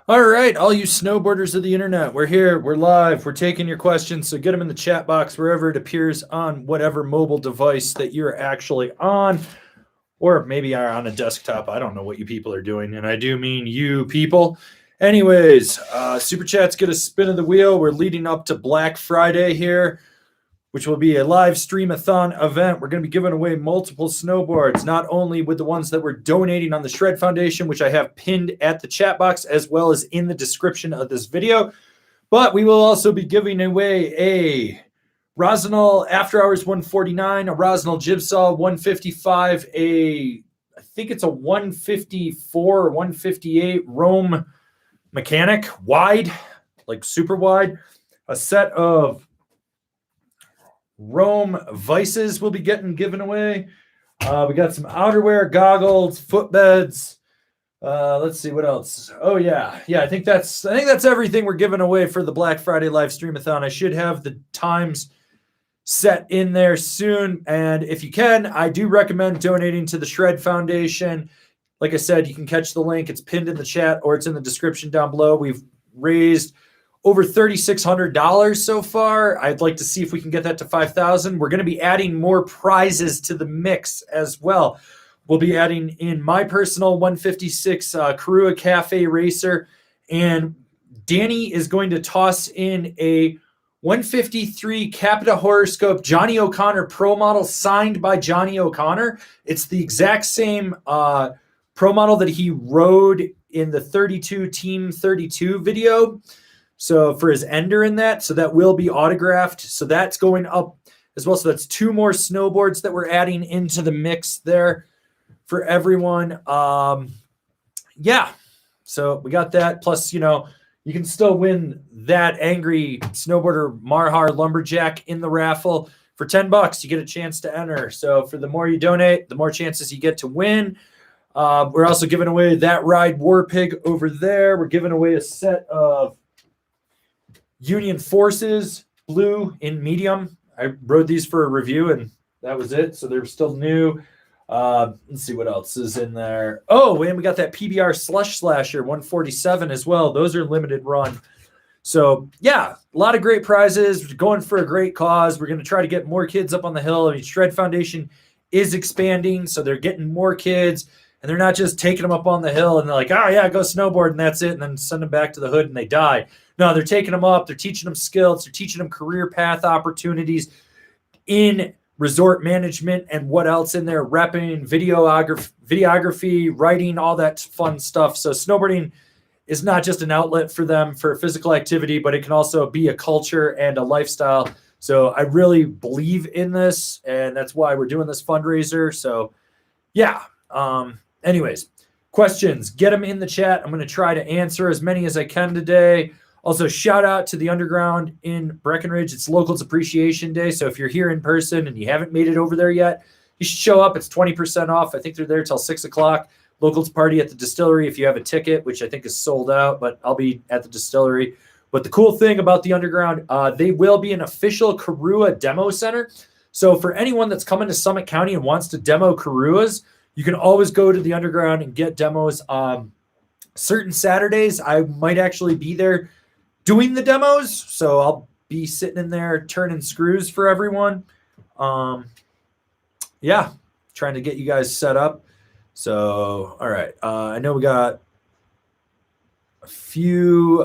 All right, all you snowboarders of the internet, we're here, we're live, we're taking your questions, so get them in the chat box wherever it appears on whatever mobile device that you're actually on, or maybe are on a desktop. I don't know what you people are doing, and I do mean you people. Anyways, Super Chat's get a spin of the wheel. We're leading up to Black Friday here, which will be a live stream-a-thon event. We're going to be giving away multiple snowboards, not only with the ones that we're donating on the Shred Foundation, which I have pinned at the chat box, as well as in the description of this video, but we will also be giving away a Rosinal After Hours 149, a Rosinal Jigsaw 155, I think it's a 154 or 158 Rome Mechanic wide, like super wide, a set of Rome Vices will be getting given away. We got some outerwear, goggles, footbeds. Let's see what else. Oh yeah, I think that's everything we're giving away for the Black Friday Live Stream-a-thon. I should have the times set in there soon, and if you can, I do recommend donating to the Shred Foundation. Like I said, you can catch the link. It's pinned in the chat or it's in the description down below. We've raised over $3,600 so far. I'd like to see if we can get that to 5,000. We're going to be adding more prizes to the mix as well. We'll be adding in my personal 156 Karua Cafe Racer, and Danny is going to toss in a 153 Capita Horoscope Johnny O'Connor Pro Model signed by Johnny O'Connor. It's the exact same Pro Model that he rode in the 32 Team 32 video. So for his ender in that, so that will be autographed. So that's going up as well. So that's two more snowboards that we're adding into the mix there for everyone. Yeah. So we got that. Plus, you can still win that Angry Snowboarder Marhar Lumberjack in the raffle. For $10, you get a chance to enter. So for the more you donate, the more chances you get to win. We're also giving away That Ride War Pig over there. We're giving away a set of Union Forces blue in medium. I rode these for a review and that was it. So they're still new. Let's see what else is in there. Oh, and we got that PBR Slush Slasher 147 as well. Those are limited run. So yeah, a lot of great prizes. We're going for a great cause. We're going to try to get more kids up on the hill. I mean, Shred Foundation is expanding, so they're getting more kids, and they're not just taking them up on the hill and they're like, oh yeah, go snowboard and that's it, and then send them back to the hood and they die. No, they're taking them up. They're teaching them skills. They're teaching them career path opportunities in resort management and what else in there, repping, videography, writing, all that fun stuff. So snowboarding is not just an outlet for them for physical activity, but it can also be a culture and a lifestyle. So I really believe in this, and that's why we're doing this fundraiser. So yeah. Anyways, questions, get them in the chat. I'm going to try to answer as many as I can today. Also, shout out to the Underground in Breckenridge. It's Locals Appreciation Day. So if you're here in person and you haven't made it over there yet, you should show up. It's 20% off. I think they're there till 6 o'clock. Locals party at the distillery if you have a ticket, which I think is sold out, but I'll be at the distillery. But the cool thing about the Underground, they will be an official Karua demo center. So for anyone that's coming to Summit County and wants to demo Karuas, you can always go to the Underground and get demos. Certain Saturdays, I might actually be there doing the demos, so I'll be sitting in there turning screws for everyone. Yeah, trying to get you guys set up. So, all right. I know we got a few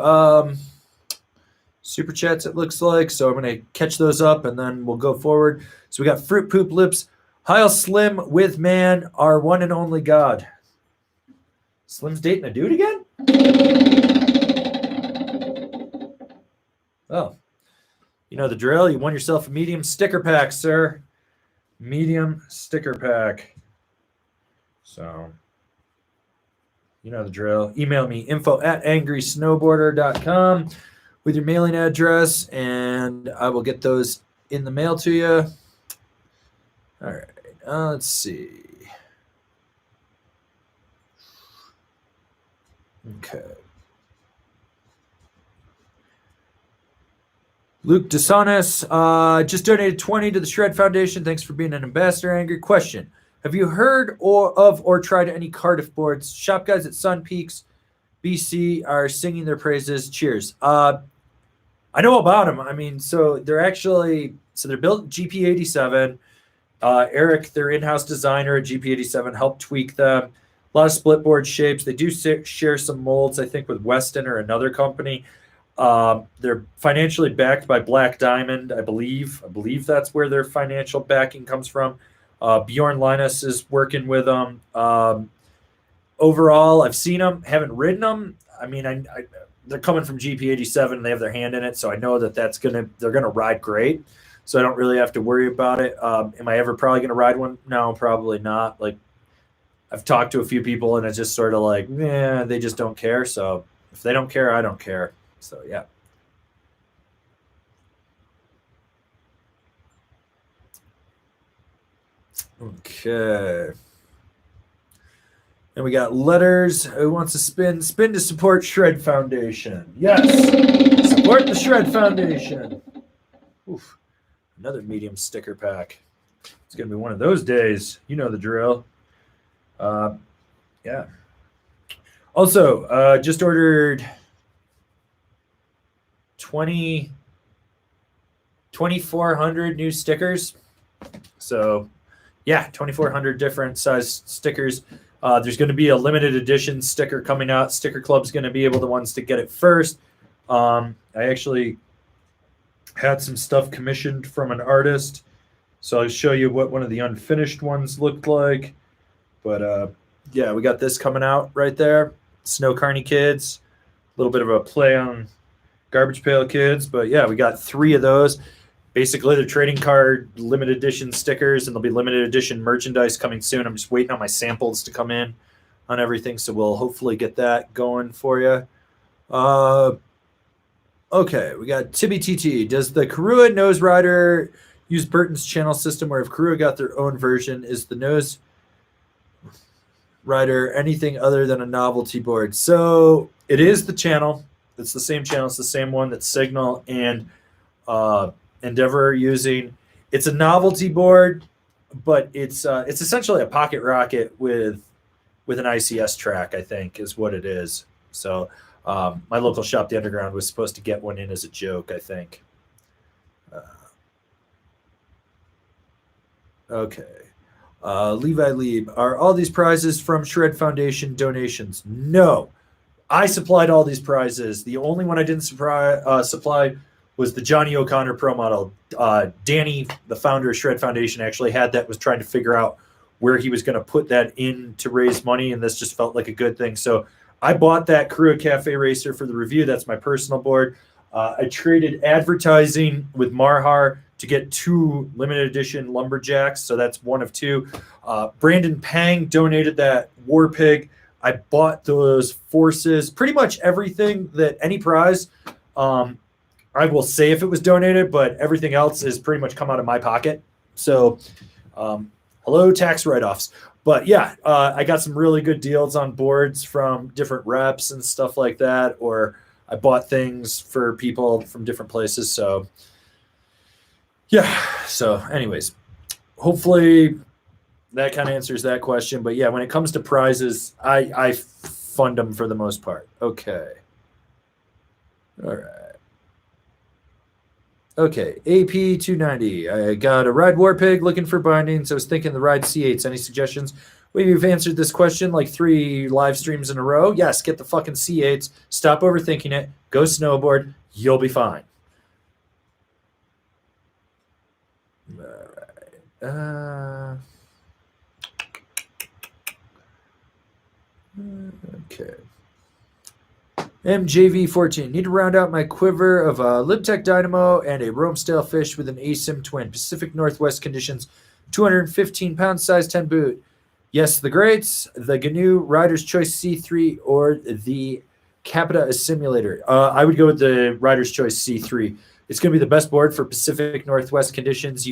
super chats, it looks like, so I'm going to catch those up, and then we'll go forward. So we got Fruit Poop Lips. Heil Slim with man, our one and only God. Slim's dating a dude again? Oh, you know the drill. You won yourself a medium sticker pack, sir. Medium sticker pack. So, you know the drill. Email me, info@angrysnowboarder.com with your mailing address, and I will get those in the mail to you. All right, let's see. Okay. Luke DeSantis just donated 20 to the Shred Foundation. Thanks for being an ambassador, Angry. Question. Have you heard or tried any Cardiff boards? Shop guys at Sun Peaks BC are singing their praises. Cheers. I know about them. I mean, so they're built GP87. Eric, their in-house designer at GP87, helped tweak them. A lot of split board shapes. They do share some molds, I think, with Weston or another company. They're financially backed by Black Diamond, I believe. I believe that's where their financial backing comes from. Bjorn Linus is working with them. Overall, I've seen them, haven't ridden them. I mean, they're coming from GP87 and they have their hand in it, so I know that they're gonna ride great. So I don't really have to worry about it. Am I ever probably gonna ride one? No, probably not. Like, I've talked to a few people and it's just sort of like, they just don't care. So if they don't care, I don't care. So yeah. Okay. And we got letters. Who wants to spin? Spin to support Shred Foundation. Yes. Support the Shred Foundation. Oof. Another medium sticker pack. It's going to be one of those days. You know the drill. Yeah. Also, just ordered 2,400 new stickers. So, yeah, 2,400 different size stickers. There's going to be a limited edition sticker coming out. Sticker Club's going to be the ones to get it first. I actually had some stuff commissioned from an artist, so I'll show you what one of the unfinished ones looked like. But yeah, we got this coming out right there. Snow Carney Kids, a little bit of a play on Garbage Pail Kids, but yeah, we got 3 of those. Basically, they're trading card limited edition stickers, and there'll be limited edition merchandise coming soon. I'm just waiting on my samples to come in on everything, so we'll hopefully get that going for you. Okay, we got Tibby TT. Does the Karua Nose Rider use Burton's channel system, or if Karua got their own version, is the Nose Rider anything other than a novelty board? So it is the channel. It's the same channel. It's the same one that Signal and Endeavor are using. It's a novelty board, but it's essentially a pocket rocket with an ICS track, I think, is what it is. So my local shop, the Underground, was supposed to get one in as a joke, I think. Okay. Levi Lieb, are all these prizes from Shred Foundation donations? No. I supplied all these prizes. The only one I didn't supply was the Johnny O'Connor Pro Model. Danny, the founder of Shred Foundation, actually had that, was trying to figure out where he was going to put that in to raise money, and this just felt like a good thing. So I bought that Karua Cafe Racer for the review. That's my personal board. I traded advertising with Marhar to get 2 limited edition Lumberjacks, so that's 1 of 2. Brandon Pang donated that War Pig. I bought those Forces, pretty much everything that any prize. I will say if it was donated, but everything else is pretty much come out of my pocket. So, hello, tax write-offs. But yeah, I got some really good deals on boards from different reps and stuff like that, or I bought things for people from different places. So, yeah. So, anyways, hopefully that kind of answers that question. But yeah, when it comes to prizes, I fund them for the most part. Okay. All right. Okay, AP 290. I got a Ride War Pig looking for bindings. I was thinking the Ride C8s. Any suggestions? We've answered this question like 3 live streams in a row. Yes, get the fucking C8s. Stop overthinking it. Go snowboard. You'll be fine. All right. Okay. MJV14. Need to round out my quiver of a Libtech Dynamo and a Rome style fish with an ASIM twin. Pacific Northwest conditions. 215 pound size 10 boot. Yes, the greats. The GNU Rider's Choice C3 or the Capita Simulator. I would go with the Rider's Choice C3. It's going to be the best board for Pacific Northwest conditions.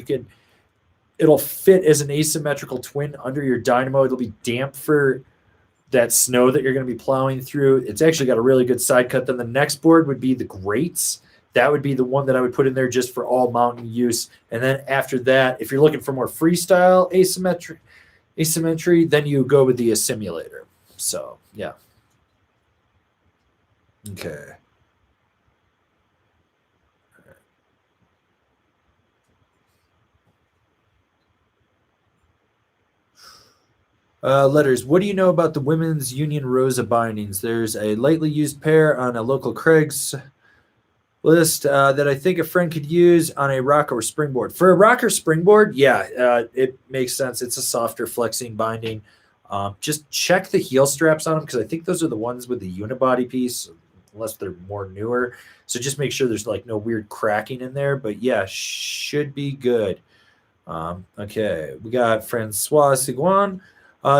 It'll fit as an asymmetrical twin under your Dynamo. It'll be damp for that snow that you're going to be plowing through. It's actually got a really good side cut. Then the next board would be the Greats. That would be the one that I would put in there just for all mountain use. And then after that, if you're looking for more freestyle asymmetry, then you go with the Simulator. So, yeah. Okay. Letters. What do you know about the women's Union Rosa bindings? There's a lightly used pair on a local Craig's list that I think a friend could use on a rock or springboard. For a rock or springboard, yeah, it makes sense. It's a softer flexing binding. Just check the heel straps on them because I think those are the ones with the unibody piece, unless they're more newer. So just make sure there's like no weird cracking in there. But yeah, should be good. Okay, we got Francois Seguin.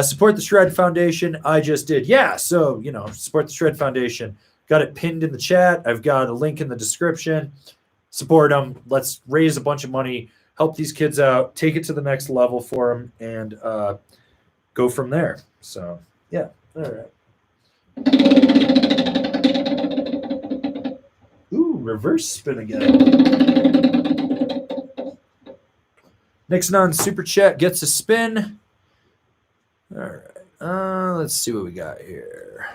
Support the Shred Foundation. I just did. Yeah, so, support the Shred Foundation. Got it pinned in the chat. I've got a link in the description. Support them. Let's raise a bunch of money, help these kids out, take it to the next level for them, and go from there. So, yeah. All right. Ooh, reverse spin again. Next on Super Chat gets a spin. All right. Let's see what we got here.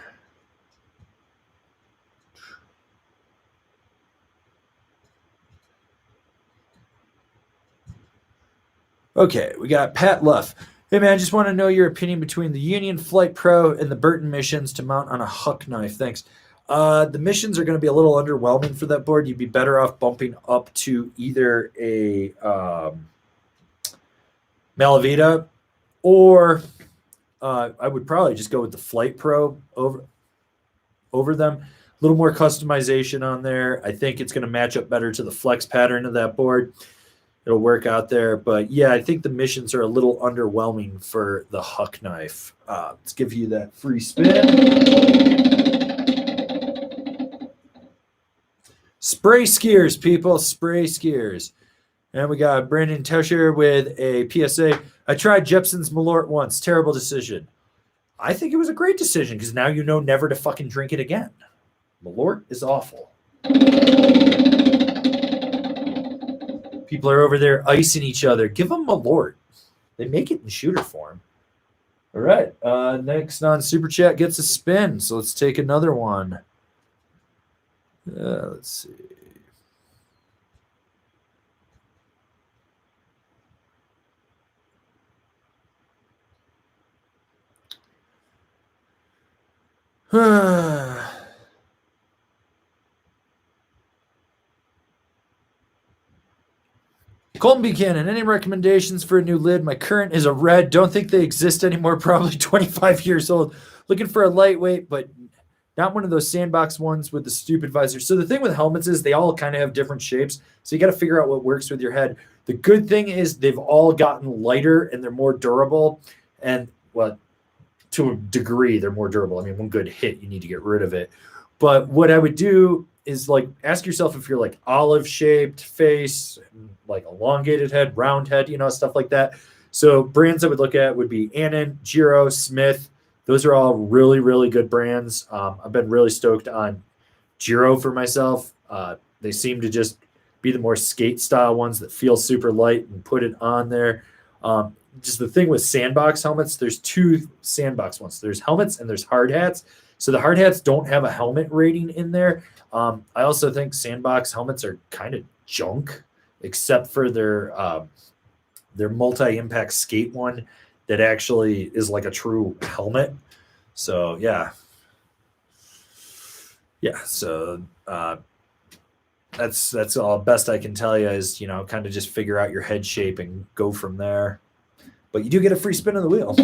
Okay, we got Pat Luff. Hey man, I just want to know your opinion between the Union Flight Pro and the Burton missions to mount on a huck knife. Thanks. The missions are going to be a little underwhelming for that board. You'd be better off bumping up to either a Malavita, or I would probably just go with the Flight Pro over them. A little more customization on there. I think it's going to match up better to the flex pattern of that board. It'll work out there. But yeah, I think the missions are a little underwhelming for the huck knife. Let's give you that free spin. Spray skiers, people. Spray skiers. And we got Brandon Tesher with a PSA. I tried Jepson's Malort once. Terrible decision. I think it was a great decision because now you know never to fucking drink it again. Malort is awful. People are over there icing each other. Give them Malort. They make it in shooter form. All right. Next on Super Chat gets a spin. So let's take another one. Let's see. Colton Buchanan, any recommendations for a new lid? My current is a red. Don't think they exist anymore. Probably 25 years old. Looking for a lightweight, but not one of those sandbox ones with the stupid visor. So the thing with helmets is they all kind of have different shapes. So you got to figure out what works with your head. The good thing is they've all gotten lighter and they're more durable. And well, to a degree, they're more durable. I mean, one good hit, you need to get rid of it. But what I would do is like ask yourself if you're like olive shaped face, like elongated head, round head, stuff like that. So brands I would look at would be Annan, Giro, Smith. Those are all really, really good brands. I've been really stoked on Giro for myself. They seem to just be the more skate style ones that feel super light and put it on there. Just the thing with sandbox helmets, there's two sandbox ones. There's helmets and there's hard hats. So the hard hats don't have a helmet rating in there. I also think sandbox helmets are kind of junk, except for their multi-impact skate one that actually is like a true helmet. So yeah. So that's all best I can tell you is, kind of just figure out your head shape and go from there. But you do get a free spin of the wheel.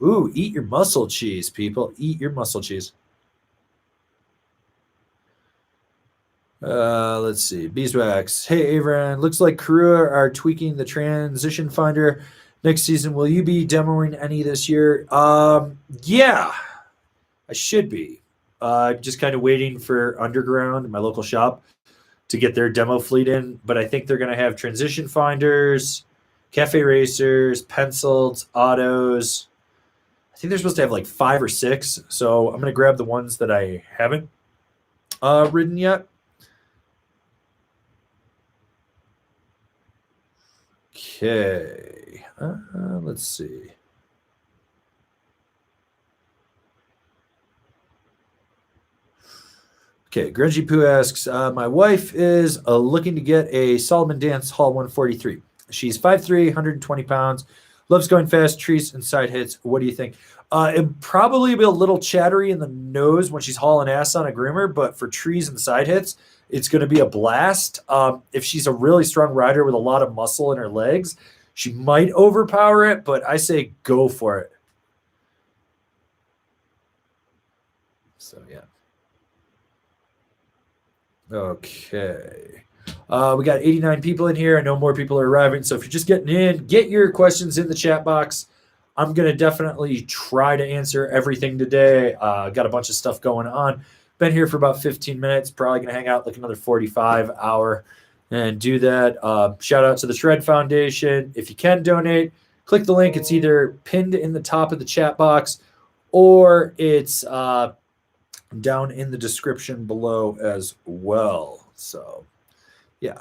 Ooh, eat your muscle cheese, people. Eat your muscle cheese. Let's see. Beeswax. Hey, Avran. Looks like Karua are tweaking the transition finder next season. Will you be demoing any this year? Yeah, I should be. Just kind of waiting for Underground, my local shop, to get their demo fleet in. But I think they're going to have transition finders, cafe racers, penciled, autos. I think they're supposed to have like 5 or 6. So I'm going to grab the ones that I haven't ridden yet. Okay. Let's see. Okay, Grungy Poo asks, my wife is looking to get a Solomon Dance Hall 143. She's 5'3", 120 pounds, loves going fast, trees and side hits. What do you think? It'd probably be a little chattery in the nose when she's hauling ass on a groomer, but for trees and side hits, it's going to be a blast. If she's a really strong rider with a lot of muscle in her legs, she might overpower it, but I say go for it. So, yeah. Okay. We got 89 people in here. I know more people are arriving. So if you're just getting in, get your questions in the chat box. I'm going to definitely try to answer everything today. Got a bunch of stuff going on. Been here for about 15 minutes. Probably going to hang out like another 45 hour and do that. Shout out to the Shred Foundation. If you can donate, click the link. It's either pinned in the top of the chat box or it's down in the description below as well. So, yeah.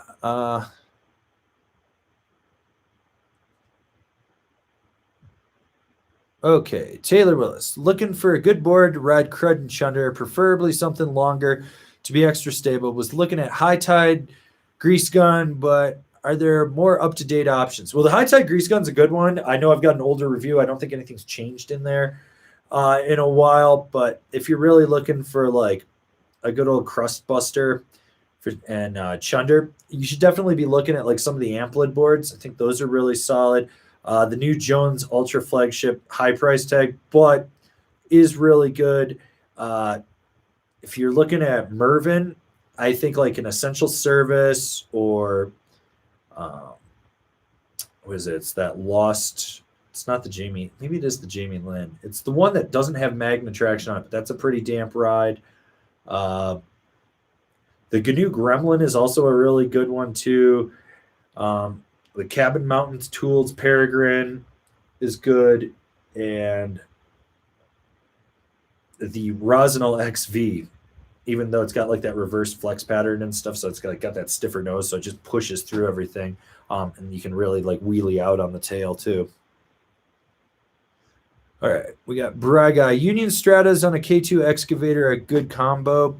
Okay, Taylor Willis. Looking for a good board to ride crud and chunder, preferably something longer to be extra stable. Was looking at High Tide Grease Gun, but are there more up-to-date options? Well, the High Tide Grease Gun's a good one. I know I've got an older review. I don't think anything's changed in there in a while, but if you're really looking for like a good old crust buster and chunder, you should definitely be looking at like some of the Amplid boards. I think those are really solid. The new Jones Ultra Flagship, high price tag, but is really good. If you're looking at Mervin, I think like an Essential Service or what is it? It's that Lost. It's not the Jamie. Maybe it is the Jamie Lynn. It's the one that doesn't have magnet traction on it, but that's a pretty damp ride. The GNU Gremlin is also a really good one too. The Cabin Mountains Tools Peregrine is good, and the Rosinal XV, even though it's got like that reverse flex pattern and stuff, so it's got that stiffer nose, so it just pushes through everything, and you can really like wheelie out on the tail too. All right, we got Braga Union Stratas on a K2 excavator, a good combo.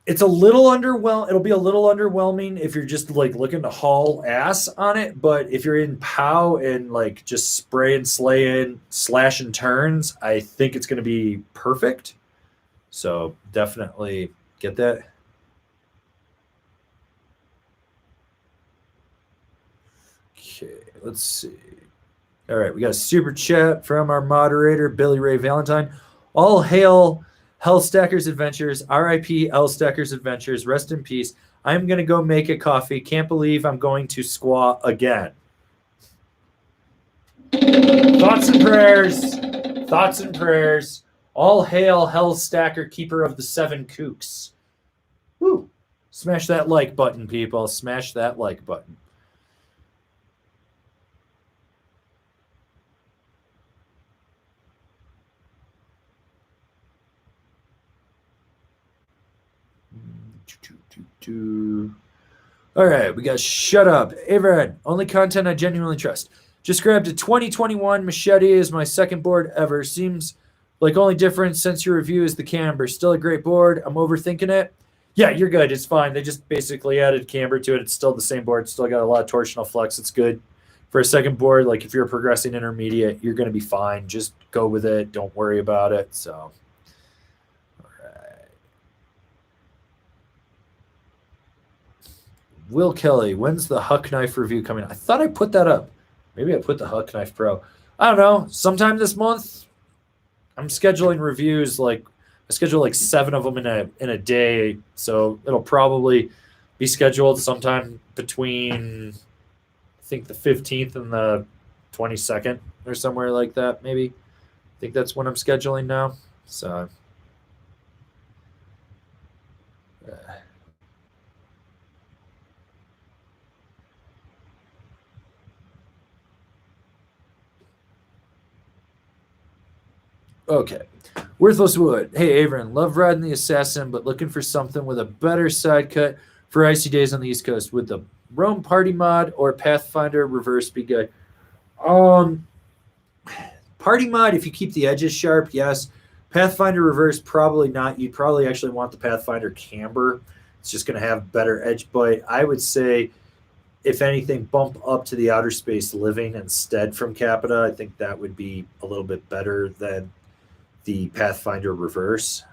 It's a little underwhelming. It'll be a little underwhelming if you're just like looking to haul ass on it. But if you're in POW and like just spray and slay in, slash and turns, I think it's going to be perfect. So definitely get that. Okay, let's see. All right, we got a super chat from our moderator, Billy Ray Valentine. All hail Hellstackers Adventures, RIP Hellstackers Adventures, rest in peace. I'm going to go make a coffee. Can't believe I'm going to squaw again. Thoughts and prayers. Thoughts and prayers. All hail Hellstacker, keeper of the 7 kooks. Woo. Smash that like button, people. Smash that like button. All right, we got Shut Up. Avran, only content I genuinely trust. Just grabbed a 2021 Machete as my second board ever. Seems like only difference since your review is the camber. Still a great board. I'm overthinking it. Yeah, you're good. It's fine. They just basically added camber to it. It's still the same board. It's still got a lot of torsional flex. It's good. For a second board, like if you're progressing intermediate, you're going to be fine. Just go with it. Don't worry about it. So... Will Kelly, when's the Huck Knife review coming? I thought I put that up. Maybe I put the Huck Knife Pro. I don't know. Sometime this month. I'm scheduling reviews. Like I schedule like 7 of them in a day, so it'll probably be scheduled sometime between I think the 15th and the 22nd or somewhere like that. Maybe. I think that's when I'm scheduling now. So. Okay. Worthless Wood. Hey, Avran. Love riding the Assassin, but looking for something with a better side cut for icy days on the East Coast. Would the Rome Party Mod or Pathfinder Reverse be good? Party Mod, if you keep the edges sharp, yes. Pathfinder reverse, probably not. You'd probably actually want the Pathfinder camber. It's just going to have better edge bite. I would say, if anything, bump up to the outer space living instead from Capita. I think that would be a little bit better than the Pathfinder reverse.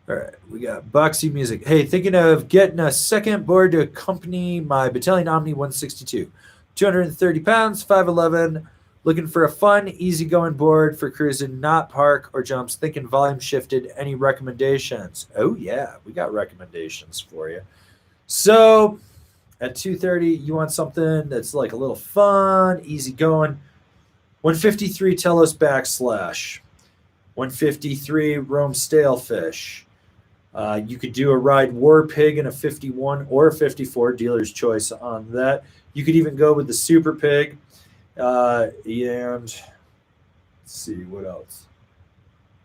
All right, we got boxy music. Hey, thinking of getting a second board to accompany my Battalion Omni 162. 230 pounds, 5'11", looking for a fun, easygoing board for cruising, not park or jumps. Thinking volume shifted. Any recommendations? Oh, yeah, we got recommendations for you. So at 230, you want something that's like a little fun, easygoing. 153 Telos backslash. 153 Rome Stalefish. You could do a ride War Pig in a 51 or a 54, dealer's choice on that. You could even go with the Super Pig. And let's see what else.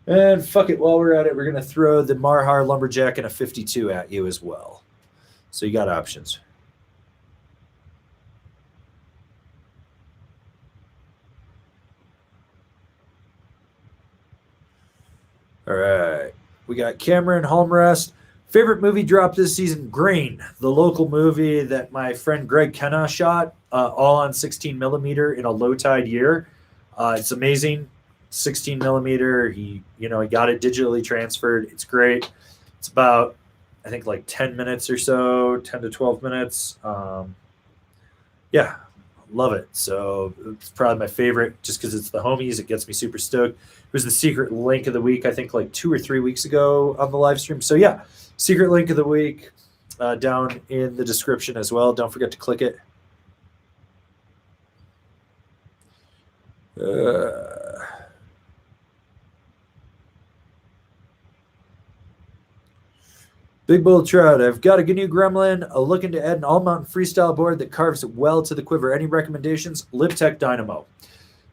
And fuck it, while we're at it, we're going to throw the Marhar Lumberjack in a 52 at you as well. So you got options. All right. We got Cameron Holmrest. Favorite movie dropped this season? Grain, the local movie that my friend Greg Kenna shot, all on 16 millimeter in a low tide year. It's amazing. 16 millimeter. He got it digitally transferred. It's great. It's about, I think, like 10 minutes or so, 10 to 12 minutes. Yeah, love it. So it's probably my favorite just because it's the homies. It gets me super stoked. It was the secret link of the week, I think like 2 or 3 weeks ago on the live stream. So yeah, secret link of the week down in the description as well. Don't forget to click it. Big Bull Trout, I've got a new gremlin, looking to add an all-mountain freestyle board that carves well to the quiver. Any recommendations? LibTech Dynamo.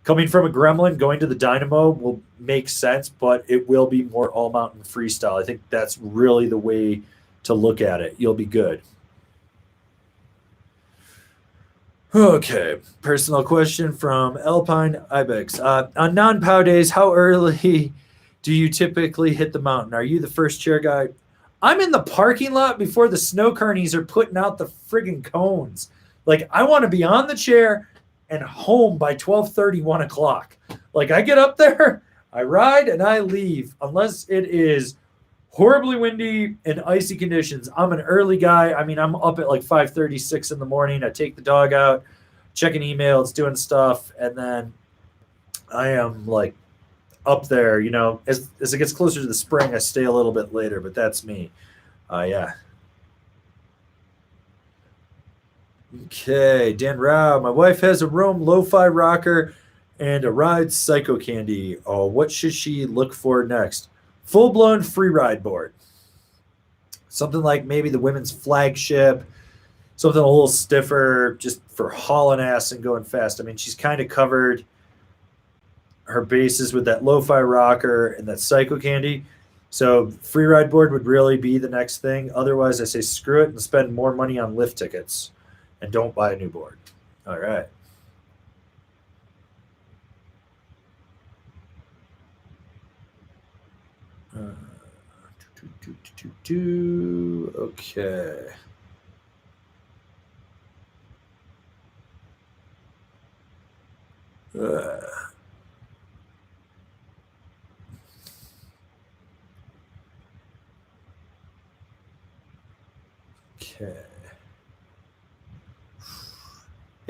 Coming from a gremlin, going to the Dynamo will make sense, but it will be more all-mountain freestyle. I think that's really the way to look at it. You'll be good. Okay, personal question from Alpine Ibex. On non-POW days, how early do you typically hit the mountain? Are you the first chair guy? I'm in the parking lot before the snow carnies are putting out the friggin' cones. Like, I want to be on the chair and home by 12:30, 1 o'clock. Like, I get up there, I ride, and I leave, unless it is horribly windy and icy conditions. I'm an early guy. I mean, I'm up at like 5:30, 6 in the morning. I take the dog out, checking emails, doing stuff, and then I am like up there, as it gets closer to the spring, I stay a little bit later, but that's me. Yeah. Okay, Dan Rao. My wife has a Rome lo-fi rocker and a ride Psycho Candy. Oh, what should she look for next? Full-blown free ride board. Something like maybe the women's flagship, something a little stiffer, just for hauling ass and going fast. I mean, she's kind of covered her bases with that lo-fi rocker and that Psycho Candy. So free ride board would really be the next thing. Otherwise, I say screw it and spend more money on lift tickets and don't buy a new board. All right. Okay. Okay.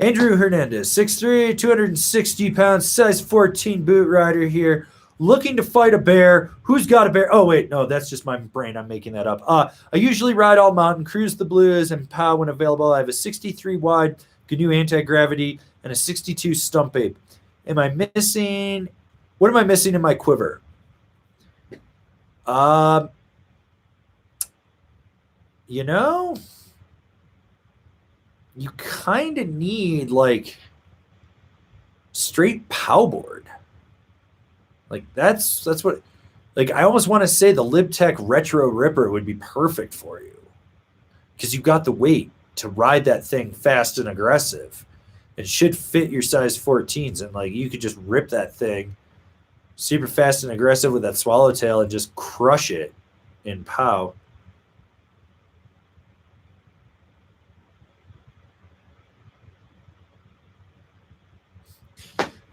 Andrew Hernandez, 6'3", 260 pounds, size 14 boot rider here, looking to fight a bear. Who's got a bear? Oh, wait, no, that's just my brain. I'm making that up. I usually ride all mountain, cruise the blues, and POW when available. I have a 63 wide GNU anti-gravity and a 62 stump ape. What am I missing in my quiver? You kind of need like straight POW board. Like that's what, like, I almost want to say the LibTech Retro Ripper would be perfect for you because you've got the weight. to ride that thing fast and aggressive. It should fit your size 14s, and like you could just rip that thing super fast and aggressive with that swallowtail and just crush it in POW.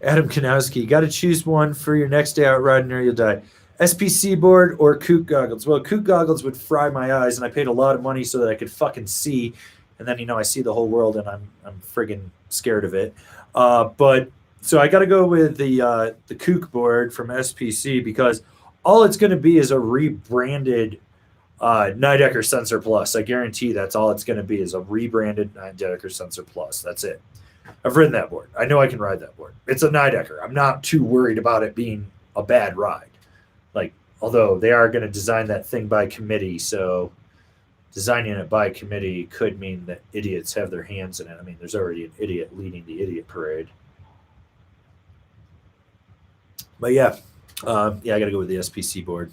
Adam Kanowski, you got to choose one for your next day out riding or you'll die. SPC board or Kook goggles? Well, Kook goggles would fry my eyes, and I paid a lot of money so that I could fucking see. And then, I see the whole world, and I'm friggin' scared of it. But so I got to go with the Kook board from SPC, because all it's going to be is a rebranded Nidecker Sensor Plus. I guarantee that's all it's going to be, is a rebranded Nidecker Sensor Plus. That's it. I've ridden that board. I know I can ride that board. It's a Nidecker. I'm not too worried about it being a bad ride. Like, although they are going to design that thing by committee, so designing it by committee could mean that idiots have their hands in it. I mean, there's already an idiot leading the idiot parade. But yeah, I got to go with the SPC board.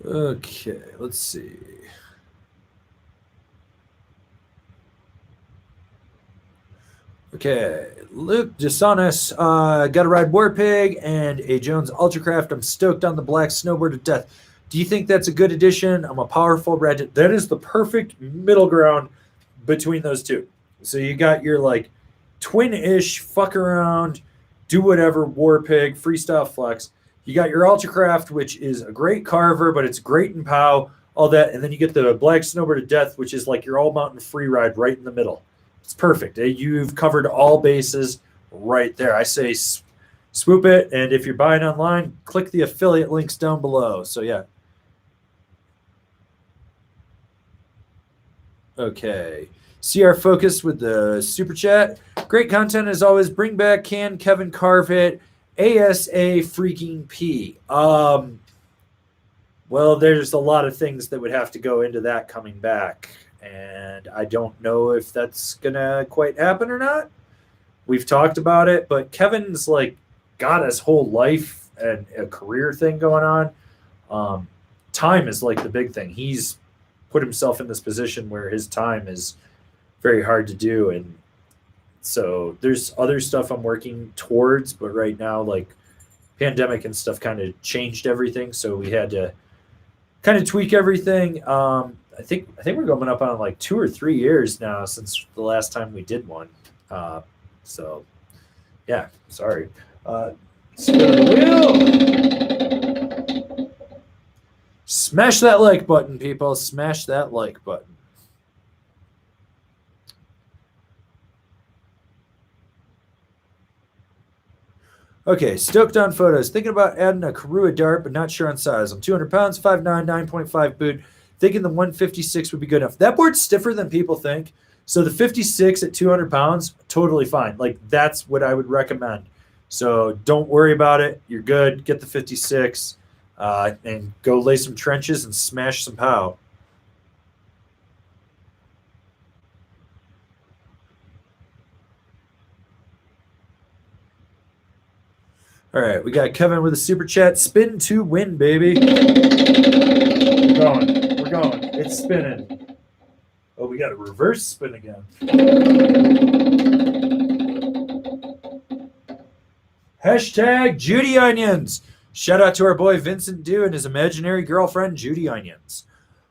Okay, let's see. Okay, Luke DeSantis, got to ride Warpig and a Jones Ultracraft. I'm stoked on the black snowboard of death. Do you think that's a good addition? I'm a powerful red. That is the perfect middle ground between those two. So you got your like twin-ish fuck around, do whatever Warpig, freestyle flex. You got your Ultracraft, which is a great carver, but it's great in POW, all that. And then you get the black snowboard of death, which is like your all mountain free ride right in the middle. It's perfect. You've covered all bases right there. I say swoop it, and if you're buying online, click the affiliate links down below. So, yeah. Okay. CR Focus with the super chat. Great content as always. Bring back Kevin Carve It. ASA freaking P. Well, there's a lot of things that would have to go into that coming back. And I don't know if that's going to quite happen or not. We've talked about it, but Kevin's like got his whole life and a career thing going on. Time is like the big thing. He's put himself in this position where his time is very hard to do. And so there's other stuff I'm working towards, but right now, like pandemic and stuff kind of changed everything. So we had to kind of tweak everything. I think we're going up on like 2 or 3 years now since the last time we did one. So, yeah, sorry. Spin the wheel. Smash that like button, people. Smash that like button. Okay, stoked on photos. Thinking about adding a Karua dart, but not sure on size. I'm 200 pounds, 5'9", 9.5 boot. Thinking the 156 would be good enough. That board's stiffer than people think. So the 56 at 200 pounds, totally fine. Like, that's what I would recommend. So don't worry about it. You're good. Get the 56 and go lay some trenches and smash some POW. All right, we got Kevin with a super chat. Spin to win, baby. We're going. It's spinning. Oh, we got a reverse spin again. Hashtag Judy Onions. Shout out to our boy Vincent Dew and his imaginary girlfriend, Judy Onions.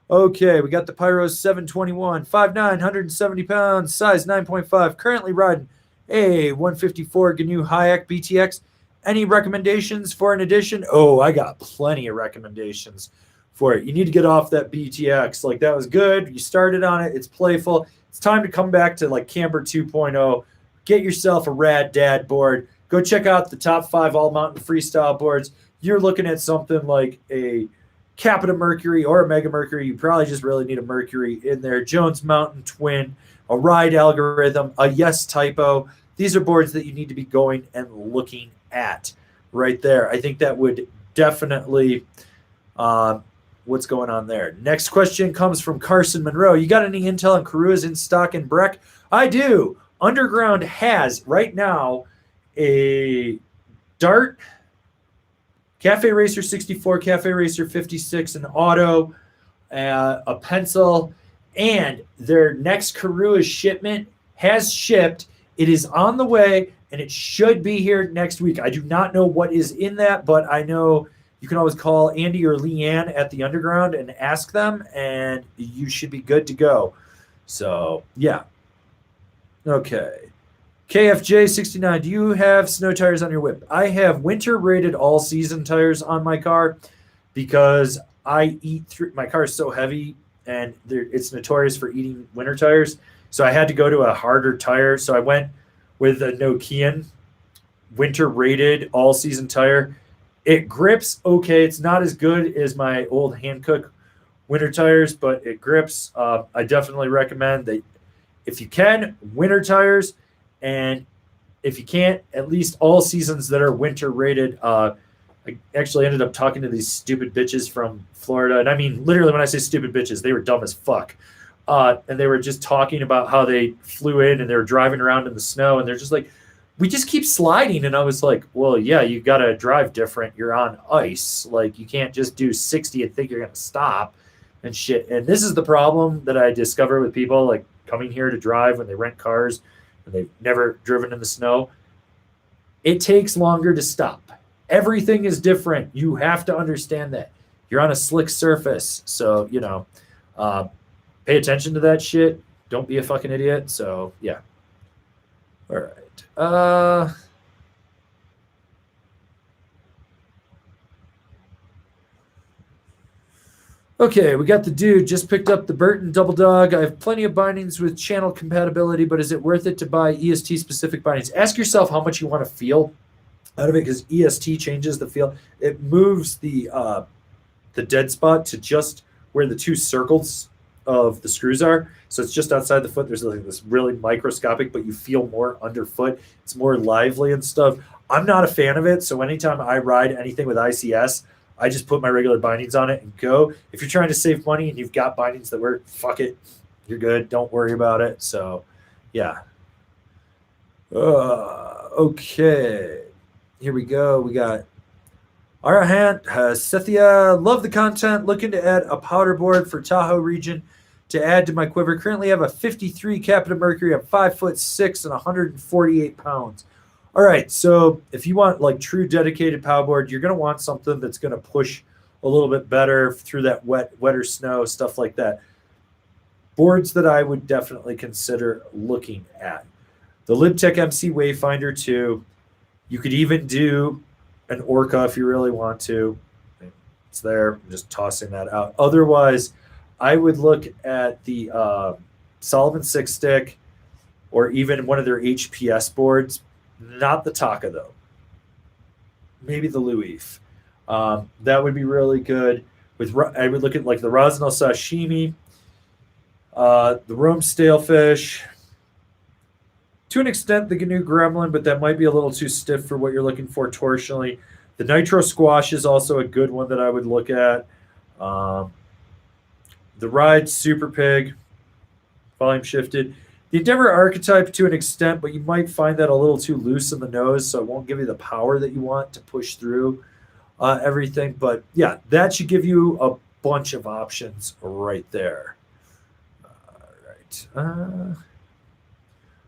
Okay, we got the Pyro 721, 5'9", 170 pounds, size 9.5. Currently riding a 154 GNU Hayek BTX. Any recommendations for an addition? Oh, I got plenty of recommendations for it. You need to get off that BTX. Like, that was good. You started on it. It's playful. It's time to come back to like Camber 2.0. Get yourself a rad dad board. Go check out the top 5 all mountain freestyle boards. You're looking at something like a Capita Mercury or a Mega Mercury. You probably just really need a Mercury in there. Jones Mountain Twin, a Ride Algorithm, a Yes Typo. These are boards that you need to be going and looking at right there. I think that would definitely what's going on there. Next question comes from Carson Monroe. You got any intel on Karua's in stock in Breck? I do. Underground has right now a dart Cafe Racer 64, Cafe Racer 56, an auto, a pencil, and their next Karua shipment has shipped. It is on the way, and it should be here next week. I do not know what is in that, but I know you can always call Andy or Leanne at the Underground and ask them, and you should be good to go. So, yeah. Okay. KFJ69, do you have snow tires on your whip? I have winter rated all season tires on my car because I eat through my car is so heavy and it's notorious for eating winter tires. So I had to go to a harder tire. So I went with a Nokian winter rated all season tire. It grips okay. It's not as good as my old Hankook winter tires, but it grips. I definitely recommend that if you can, winter tires. And if you can't, at least all seasons that are winter rated. I actually ended up talking to these stupid bitches from Florida. And I mean, literally, when I say stupid bitches, they were dumb as fuck. And they were just talking about how they flew in and they were driving around in the snow. And they're just like, we just keep sliding. And I was like, well, yeah, you got to drive different. You're on ice. Like, you can't just do 60 and think you're going to stop and shit. And this is the problem that I discover with people like coming here to drive when they rent cars and they've never driven in the snow. It takes longer to stop. Everything is different. You have to understand that. You're on a slick surface. So, you know, pay attention to that shit. Don't be a fucking idiot. So, yeah. All right. Okay, we got the dude. Just picked up the Burton Double Dog. I have plenty of bindings with channel compatibility, but is it worth it to buy EST-specific bindings? Ask yourself how much you want to feel out of it, because EST changes the feel. It moves the dead spot to just where the two circles of the screws are. So it's just outside the foot. There's like this really microscopic, but you feel more underfoot. It's more lively and stuff. I'm not a fan of it, so anytime I ride anything with ICS, I just put my regular bindings on it and go. If you're trying to save money and you've got bindings that work, fuck it. You're good. Don't worry about it. So, yeah. Okay. Here we go. We got Arahant, Sethia. Love the content. Looking to add a powder board for Tahoe region to add to my quiver. Currently have a 53 Capita Mercury. I'm 5'6" and 148 pounds. All right, so if you want like true dedicated power board, you're going to want something that's going to push a little bit better through that wetter snow, stuff like that. Boards that I would definitely consider looking at. The Libtech MC Wayfinder 2. You could even do an Orca if you really want to. It's there. I'm just tossing that out. Otherwise, I would look at the Sullivan 6-stick or even one of their HPS boards. Not the Taka, though. Maybe the Luif. That would be really good. I would look at like the Rosno Sashimi, the Rome Stalefish. To an extent, the GNU Gremlin, but that might be a little too stiff for what you're looking for torsionally. The Nitro Squash is also a good one that I would look at. The Ride Super Pig, volume shifted. The Endeavor Archetype to an extent, but you might find that a little too loose in the nose, so it won't give you the power that you want to push through everything. But yeah, that should give you a bunch of options right there. All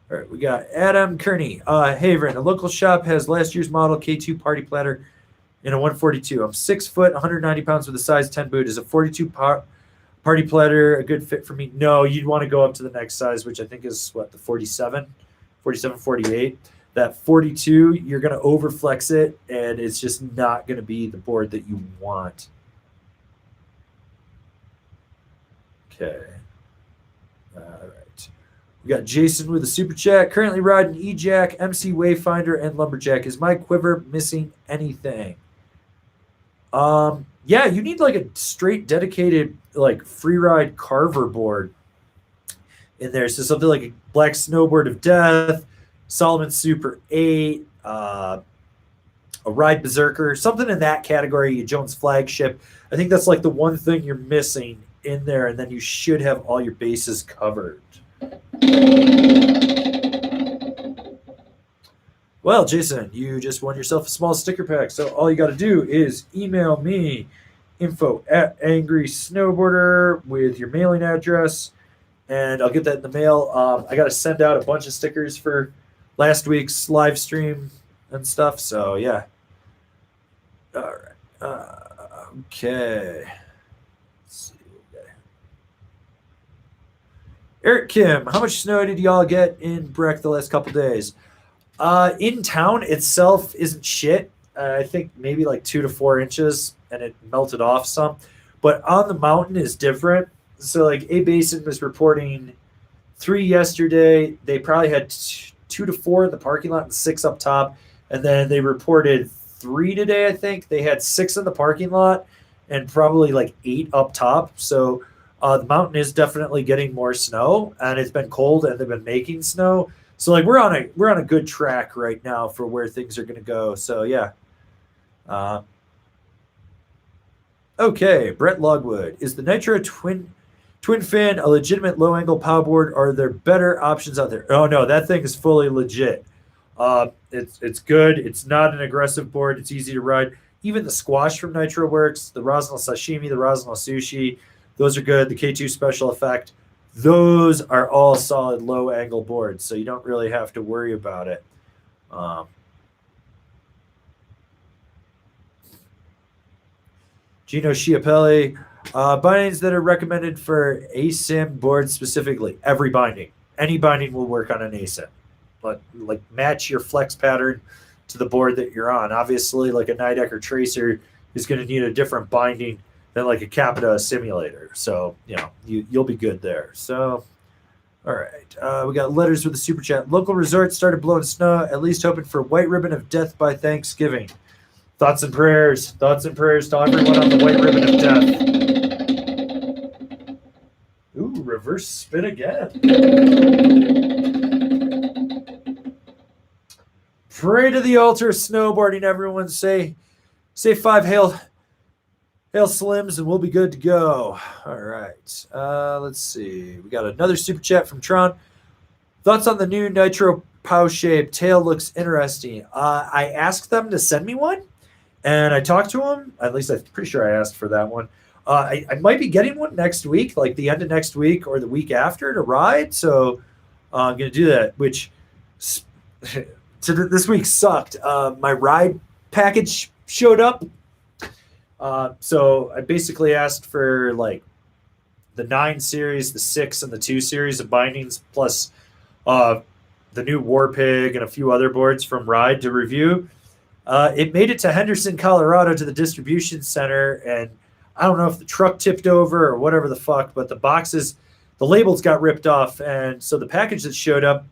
right, we got Adam Kearney. Hey, Avran, a local shop has last year's model K2 Party Platter in a 142. I'm 6 foot, 190 pounds with a size 10 boot. Is a 42 Party Platter a good fit for me? No, you'd want to go up to the next size, which I think is what, the 47, 48. That 42, you're going to overflex it, and it's just not going to be the board that you want. Okay. All right. We got Jason with a super chat. Currently riding E-Jack, MC Wayfinder, and Lumberjack. Is my quiver missing anything? Yeah, you need like a straight dedicated like free ride carver board in there. So something like a Black Snowboard of Death, Solomon Super 8, a Ride Berserker, something in that category, a Jones Flagship. I think that's like the one thing you're missing in there, and then you should have all your bases covered. Well, Jason, you just won yourself a small sticker pack. So all you got to do is email me info@angrysnowboarder with your mailing address, and I'll get that in the mail. I got to send out a bunch of stickers for last week's live stream and stuff. So yeah. All right. Okay. Let's see. Eric Kim, how much snow did y'all get in Breck the last couple days? In town itself isn't shit. I think maybe like 2 to 4 inches, and it melted off some. But on the mountain is different. So like A Basin was reporting 3 yesterday. They probably had 2 to 4 in the parking lot and 6 up top. And then they reported 3 today, I think. They had 6 in the parking lot and probably like 8 up top. So the mountain is definitely getting more snow, and it's been cold, and they've been making snow. So like we're on a good track right now for where things are going to go. So yeah. Okay, Brett Logwood, is the Nitro twin fin a legitimate low angle power board? Or are there better options out there? Oh no, that thing is fully legit. It's good. It's not an aggressive board. It's easy to ride. Even the squash from Nitro works. The Rosinal Sashimi, the Rosinal Sushi, those are good. The K2 Special Effect, those are all solid low angle boards, so you don't really have to worry about it. Gino Schiapelli, bindings that are recommended for ASIM boards specifically. Every binding. Any binding will work on an ASIM. But like match your flex pattern to the board that you're on. Obviously, like a Nidecker Tracer is going to need a different binding than like a Capita simulator. So, you'll be good there. So, all right. We got letters with the super chat. Local resorts started blowing snow, at least hoping for white ribbon of death by Thanksgiving. Thoughts and prayers. Thoughts and prayers to everyone on the white ribbon of death. Ooh, reverse spin again. Pray to the altar of snowboarding, everyone. Say 5 hail slims, and we'll be good to go. All right. Let's see. We got another super chat from Tron. Thoughts on the new Nitro Pow shape? Tail looks interesting. I asked them to send me one, and I talked to them. At least I'm pretty sure I asked for that one. I might be getting one next week, like the end of next week or the week after to ride. So I'm going to do that, which this week sucked. My ride package showed up. So I basically asked for like the 9 series, the 6, and the 2 series of bindings, plus the new War Pig and a few other boards from Ride to review. It made it to Henderson, Colorado, to the distribution center, and I don't know if the truck tipped over or whatever the fuck, but the labels got ripped off, and so the package that showed up,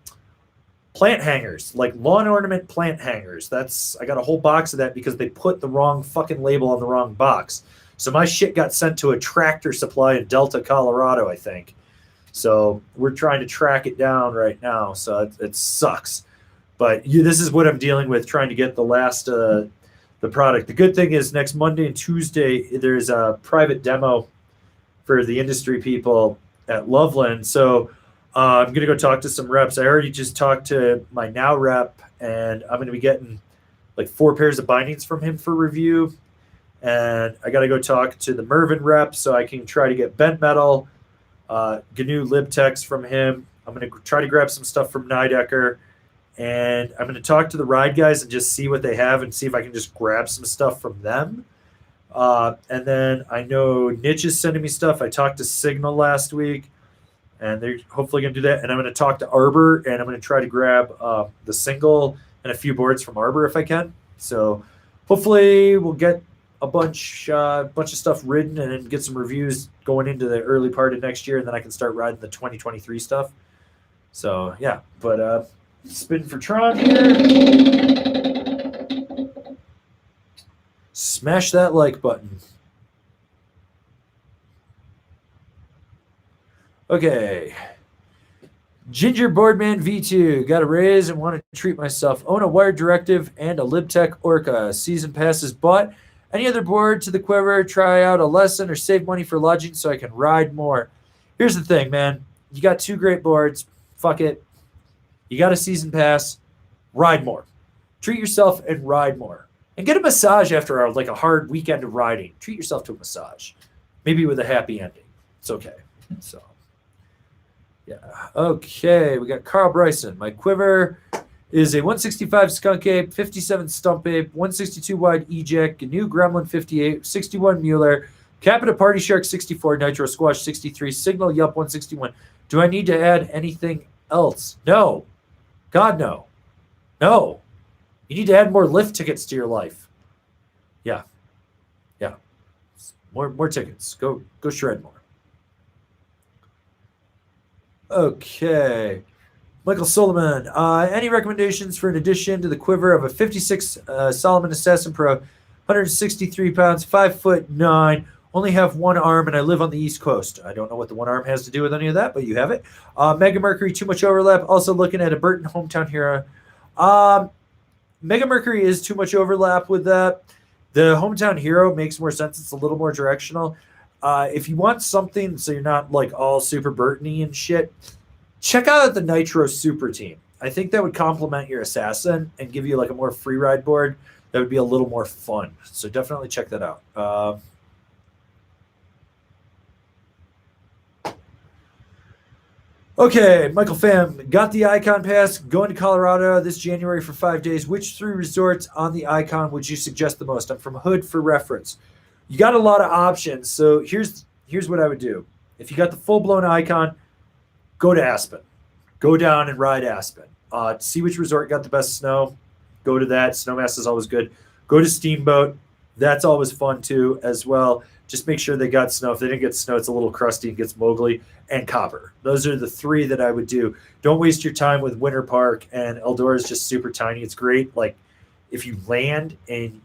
plant hangers, like lawn ornament plant hangers. I got a whole box of that because they put the wrong fucking label on the wrong box. So my shit got sent to a Tractor Supply in Delta, Colorado, I think. So we're trying to track it down right now. So it sucks. But this is what I'm dealing with, trying to get the last the product. The good thing is next Monday and Tuesday, there's a private demo for the industry people at Loveland. So I'm going to go talk to some reps. I already just talked to my now rep, and I'm going to be getting like 4 pairs of bindings from him for review. And I got to go talk to the Mervyn rep so I can try to get bent metal, GNU Libtex from him. I'm going to try to grab some stuff from Nidecker. And I'm going to talk to the Ride guys and just see what they have and see if I can just grab some stuff from them. And then I know Niche is sending me stuff. I talked to Signal last week, and they're hopefully going to do that. And I'm going to talk to Arbor, and I'm going to try to grab the single and a few boards from Arbor if I can. So hopefully we'll get a bunch of stuff ridden and then get some reviews going into the early part of next year, and then I can start riding the 2023 stuff. So yeah, but spin for Tron here. Smash that like button. Okay. Ginger Boardman V2. Got a raise and want to treat myself. Own a Wired Directive and a Libtech Orca. Season passes bought. Any other board to the quiver? Try out a lesson or save money for lodging so I can ride more. Here's the thing, man. You got 2 great boards. Fuck it. You got a season pass. Ride more. Treat yourself and ride more. And get a massage after a hard weekend of riding. Treat yourself to a massage. Maybe with a happy ending. It's okay. So, yeah. Okay, we got Carl Bryson. My quiver is a 165 skunk ape, 57 stump ape, 162 wide eject, GNU Gremlin 58, 61 Mueller, Capita Party Shark 64, Nitro Squash 63, Signal Yup 161. Do I need to add anything else? No. God, no. No. You need to add more lift tickets to your life. Yeah. Yeah. More tickets. Go shred more. Okay. Michael Solomon. Any recommendations for an addition to the quiver of a 56 Solomon Assassin Pro, 163 pounds, 5'9", only have one arm, and I live on the East Coast. I don't know what the one arm has to do with any of that, but you have it. Mega Mercury, too much overlap. Also looking at a Burton Hometown Hero. Mega Mercury is too much overlap with that. The Hometown Hero makes more sense. It's a little more directional. If you want something so you're not like all super Burton-y and shit, check out the Nitro Super Team. I think that would complement your Assassin and give you like a more free ride board that would be a little more fun. So definitely check that out. Okay, Michael Pham, got the Icon Pass, going to Colorado this January for 5 days. Which 3 resorts on the Icon would you suggest the most? I'm from Hood for reference. You got a lot of options, so here's what I would do. If you got the full-blown Icon, go to Aspen. Go down and ride Aspen. See which resort got the best snow. Go to that. Snowmass is always good. Go to Steamboat. That's always fun, too, as well. Just make sure they got snow. If they didn't get snow, it's a little crusty and gets mogly. And Copper. Those are the 3 that I would do. Don't waste your time with Winter Park, and Eldora is just super tiny. It's great. Like, if you land and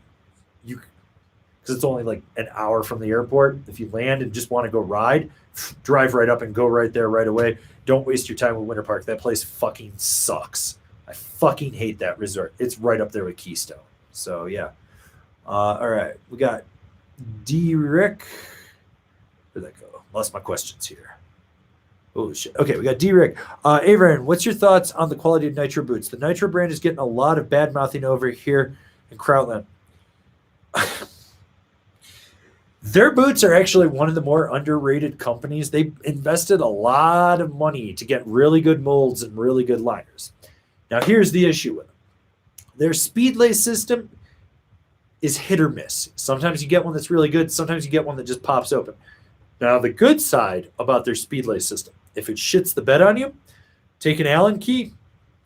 you – because it's only like an hour from the airport. If you land and just want to go ride, drive right up and go right there right away. Don't waste your time with Winter Park. That place fucking sucks. I fucking hate that resort. It's right up there with Keystone. So, yeah. All right. We got D-Rick. Where'd that go? Lost my questions here. Oh, shit. Okay, we got D-Rick. Avran, what's your thoughts on the quality of Nitro boots? The Nitro brand is getting a lot of bad-mouthing over here in Krautland. Their boots are actually one of the more underrated companies. They invested a lot of money to get really good molds and really good liners. Now, here's the issue with them. Their Speedlay system is hit or miss. Sometimes you get one that's really good. Sometimes you get one that just pops open. Now, the good side about their Speedlay system, if it shits the bed on you, take an Allen key,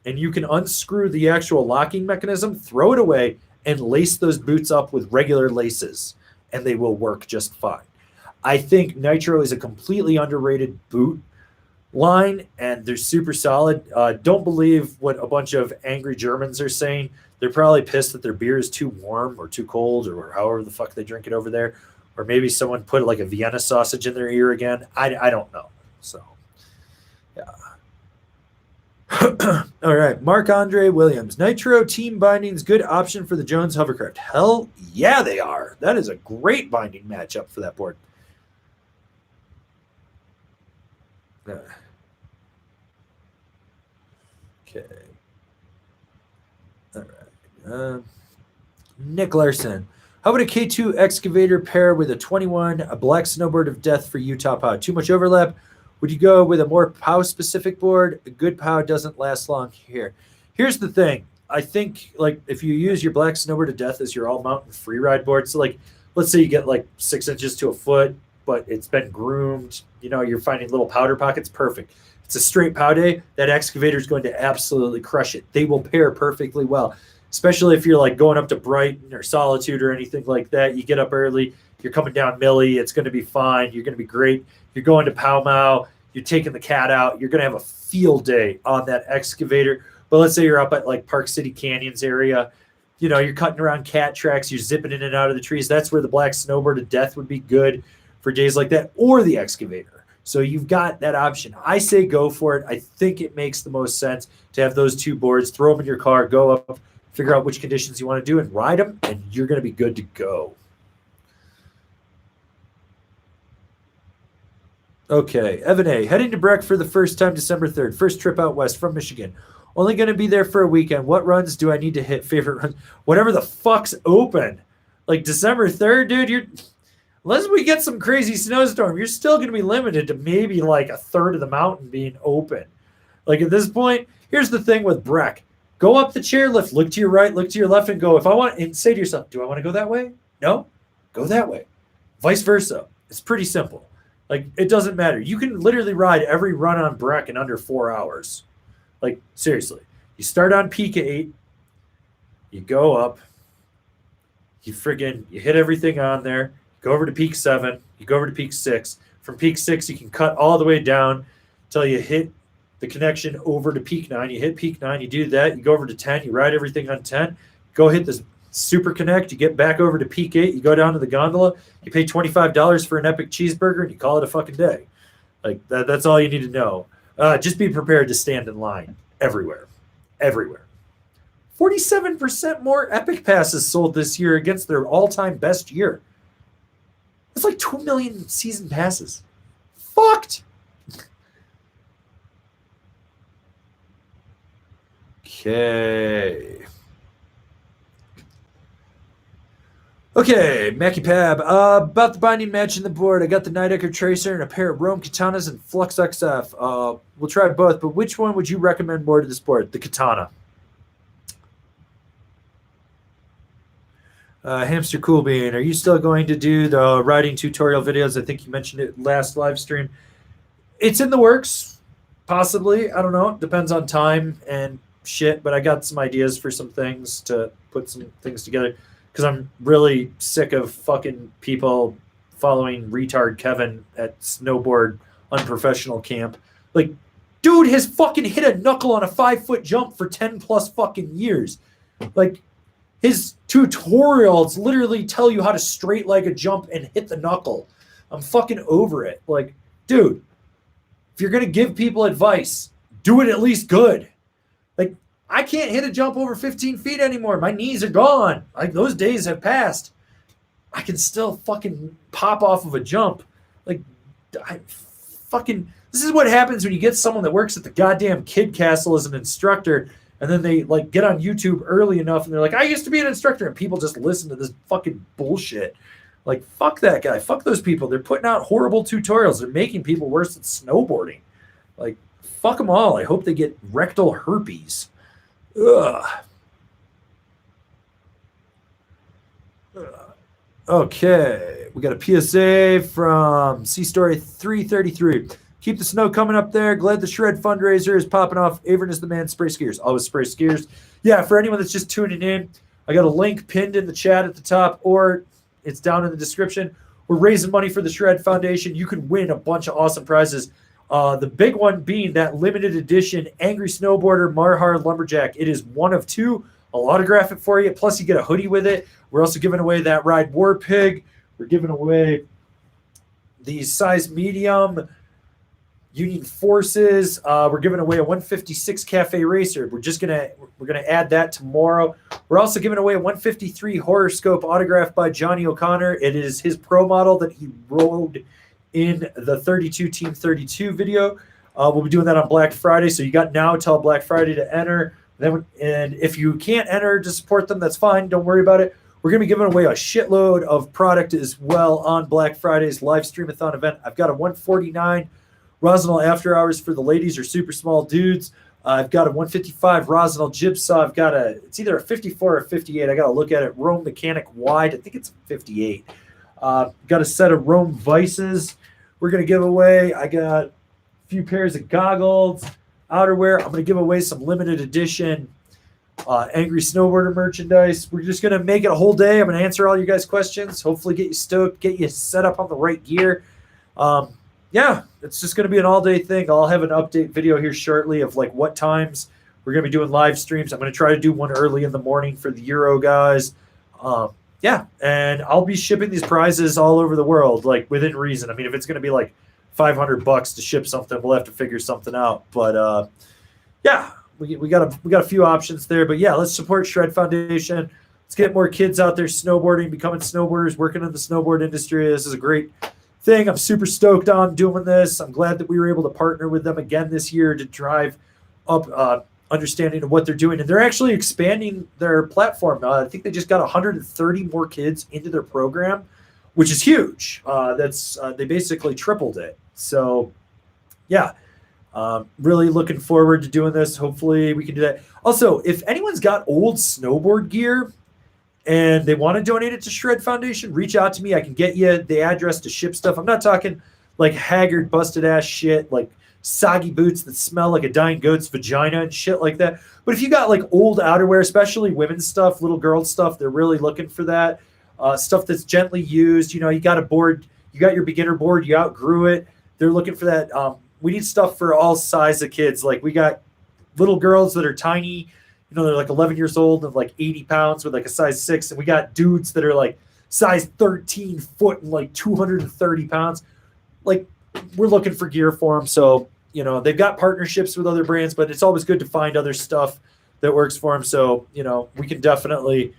and you can unscrew the actual locking mechanism, throw it away, and lace those boots up with regular laces, and they will work just fine. I think Nitro is a completely underrated boot line, and they're super solid. Don't believe what a bunch of angry Germans are saying. They're probably pissed that their beer is too warm or too cold or however the fuck they drink it over there. Or maybe someone put like a Vienna sausage in their ear again. I don't know. So, yeah. All right. Marc-Andre Williams. Nitro team bindings, good option for the Jones hovercraft. Hell yeah, they are. That is a great binding matchup for that board. Okay. All right. Nick Larson. How would a K2 excavator pair with a 21, a black snowboard of death for Utah POW? Too much overlap? Would you go with a more POW-specific board? A good POW doesn't last long here. Here's the thing. I think, like, if you use your black snowboard of death as your all-mountain freeride board, so, like, let's say you get, like, 6 inches to a foot, but it's been groomed, you know, you're finding little powder pockets, perfect. It's a straight POW day, that excavator is going to absolutely crush it. They will pair perfectly well, especially if you're, like, going up to Brighton or Solitude or anything like that. You get up early, you're coming down Millie, it's going to be fine, you're going to be great. You're going to Powmow, you're taking the cat out, you're going to have a field day on that excavator. But let's say you're up at like Park City Canyons area, you know, you're cutting around cat tracks, you're zipping in and out of the trees. That's where the black snowboard of death would be good for days like that, or the excavator. So you've got that option. I say go for it. I think it makes the most sense to have those 2 boards, throw them in your car, go up, figure out which conditions you want to do and ride them, and you're going to be good to go. Okay, Evan A. Heading to Breck for the first time December 3rd. First trip out west from Michigan. Only going to be there for a weekend. What runs do I need to hit? Favorite runs? Whatever the fuck's open. Like December 3rd, dude, unless we get some crazy snowstorm, you're still going to be limited to maybe like a third of the mountain being open. Like at this point, here's the thing with Breck. Go up the chairlift, look to your right, look to your left, and go, if I want, and say to yourself, do I want to go that way? No? Go that way. Vice versa. It's pretty simple. Like, it doesn't matter. You can literally ride every run on Breck in under 4 hours. Like, seriously. You start on peak 8, you go up, you hit everything on there, you go over to peak 7, you go over to peak 6. From peak 6, you can cut all the way down until you hit the connection over to peak 9. You hit peak 9, you do that, you go over to 10, you ride everything on 10, go hit this super connect, you get back over to peak 8, you go down to the gondola, you pay $25 for an epic cheeseburger, and you call it a fucking day. Like, that's all you need to know. Just be prepared to stand in line everywhere. 47% more epic passes sold this year against their all-time best year. That's like 2 million season passes. Fucked. Okay, Mackie Pab. About the binding match in the board, I got the Nidecker Tracer and a pair of Rome Katanas and Flux XF. We'll try both, but which one would you recommend more to the sport? The Katana. Hamster Cool Bean, are you still going to do the riding tutorial videos? I think you mentioned it last live stream. It's in the works, possibly. I don't know. It depends on time and shit, but I got some ideas for some things to put some things together because I'm really sick of fucking people following retard Kevin at Snowboard unprofessional camp. Like, dude has fucking hit a knuckle on a 5-foot jump for 10 plus fucking years. Like, his tutorials literally tell you how to straight leg a jump and hit the knuckle. I'm fucking over it. Like, dude, if you're going to give people advice, do it at least good. Like, I can't hit a jump over 15 feet anymore. My knees are gone. Like, those days have passed. I can still fucking pop off of a jump. Like, this is what happens when you get someone that works at the goddamn Kid Castle as an instructor, and then they like get on YouTube early enough and they're like, I used to be an instructor, and people just listen to this fucking bullshit. Like, fuck that guy. Fuck those people. They're putting out horrible tutorials. They're making people worse at snowboarding. Like, fuck them all. I hope they get rectal herpes. Ugh. Okay. We got a PSA from C-Story 333. Keep the snow coming up there. Glad the Shred fundraiser is popping off. Avran is the man. Spray skiers. Always spray skiers. Yeah, for anyone that's just tuning in, I got a link pinned in the chat at the top, or it's down in the description. We're raising money for the Shred Foundation. You can win a bunch of awesome prizes. The big one being that limited edition Angry Snowboarder Marhar Lumberjack. It is one of 2. I'll autograph it for you. Plus, you get a hoodie with it. We're also giving away that Ride War Pig. We're giving away the size medium Union Forces. We're giving away a 156 Cafe Racer. We're gonna add that tomorrow. We're also giving away a 153 Horoscope autographed by Johnny O'Connor. It is his pro model that he rode in the 32 Team 32 video. We'll be doing that on Black Friday, so you got now till Black Friday to enter. And if you can't enter to support them, that's fine. Don't worry about it. We're going to be giving away a shitload of product as well on Black Friday's live stream-a-thon event. I've got a 149 Rosinal After Hours for the ladies or super small dudes. I've got a 155 Rosinal Jigsaw. I've got it's either a 54 or 58. I got to look at it. Rome Mechanic Wide. I think it's 58. Got a set of Rome Vices we're going to give away. I got a few pairs of goggles, outerwear. I'm going to give away some limited edition Angry Snowboarder merchandise. We're just going to make it a whole day. I'm going to answer all you guys' questions, hopefully get you stoked, get you set up on the right gear. Yeah, it's just going to be an all-day thing. I'll have an update video here shortly of like what times we're going to be doing live streams. I'm going to try to do one early in the morning for the Euro guys. Yeah, and I'll be shipping these prizes all over the world, like within reason. I mean, if it's going to be like $500 to ship something, we'll have to figure something out. But yeah, we got a few options there. But yeah, let's support Shred Foundation. Let's get more kids out there snowboarding, becoming snowboarders, working in the snowboard industry. This is a great thing. I'm super stoked on doing this. I'm glad that we were able to partner with them again this year to drive up understanding of what they're doing. And they're actually expanding their platform. I think they just got 130 more kids into their program, which is huge. They basically tripled it. So, yeah, really looking forward to doing this. Hopefully we can do that. Also, if anyone's got old snowboard gear and they want to donate it to Shred Foundation, reach out to me. I can get you the address to ship stuff. I'm not talking like haggard, busted ass shit, like soggy boots that smell like a dying goat's vagina and shit like that. But if you got like old outerwear, especially women's stuff, little girl stuff, they're really looking for that. Stuff that's gently used. You know, you got a board, you got your beginner board, you outgrew it. They're looking for that. We need stuff for all size of kids. Like we got little girls that are tiny, you know, they're like 11 years old and like 80 pounds with like a size 6. And we got dudes that are like size 13 foot and like 230 pounds. Like we're looking for gear for them. So, you know, they've got partnerships with other brands, but it's always good to find other stuff that works for them. So, you know, we can definitely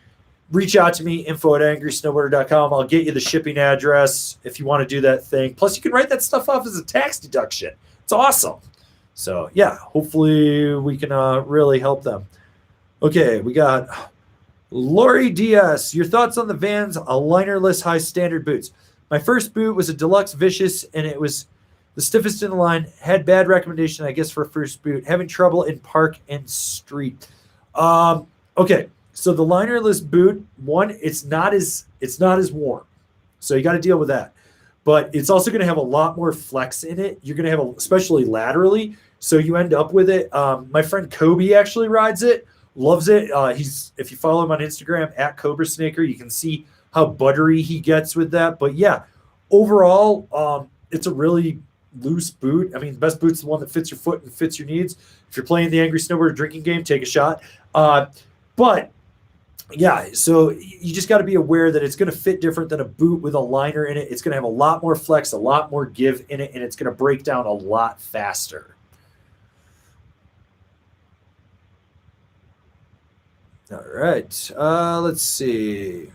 reach out to me, info@angrysnowboarder.com. I'll get you the shipping address if you want to do that thing. Plus, you can write that stuff off as a tax deduction. It's awesome. So, yeah, hopefully we can really help them. Okay, we got Lori DS. Your thoughts on the Vans linerless high standard boots? My first boot was a Deluxe Vicious, and it was the stiffest in the line. Had bad recommendation, I guess, for a first boot. Having trouble in park and street. Okay. So the linerless boot, one, it's not as warm. So you got to deal with that. But it's also going to have a lot more flex in it. You're going to have, especially laterally. So you end up with it. My friend Kobe actually rides it, loves it. If you follow him on Instagram @Cobra Snaker, you can see how buttery he gets with that. But yeah, overall, it's a really loose boot. I mean, the best boot's the one that fits your foot and fits your needs. If you're playing the Angry Snowboarder drinking game, take a shot. But yeah, so you just got to be aware that it's going to fit different than a boot with a liner in it. It's going to have a lot more flex, a lot more give in it, and it's going to break down a lot faster. All right, let's see.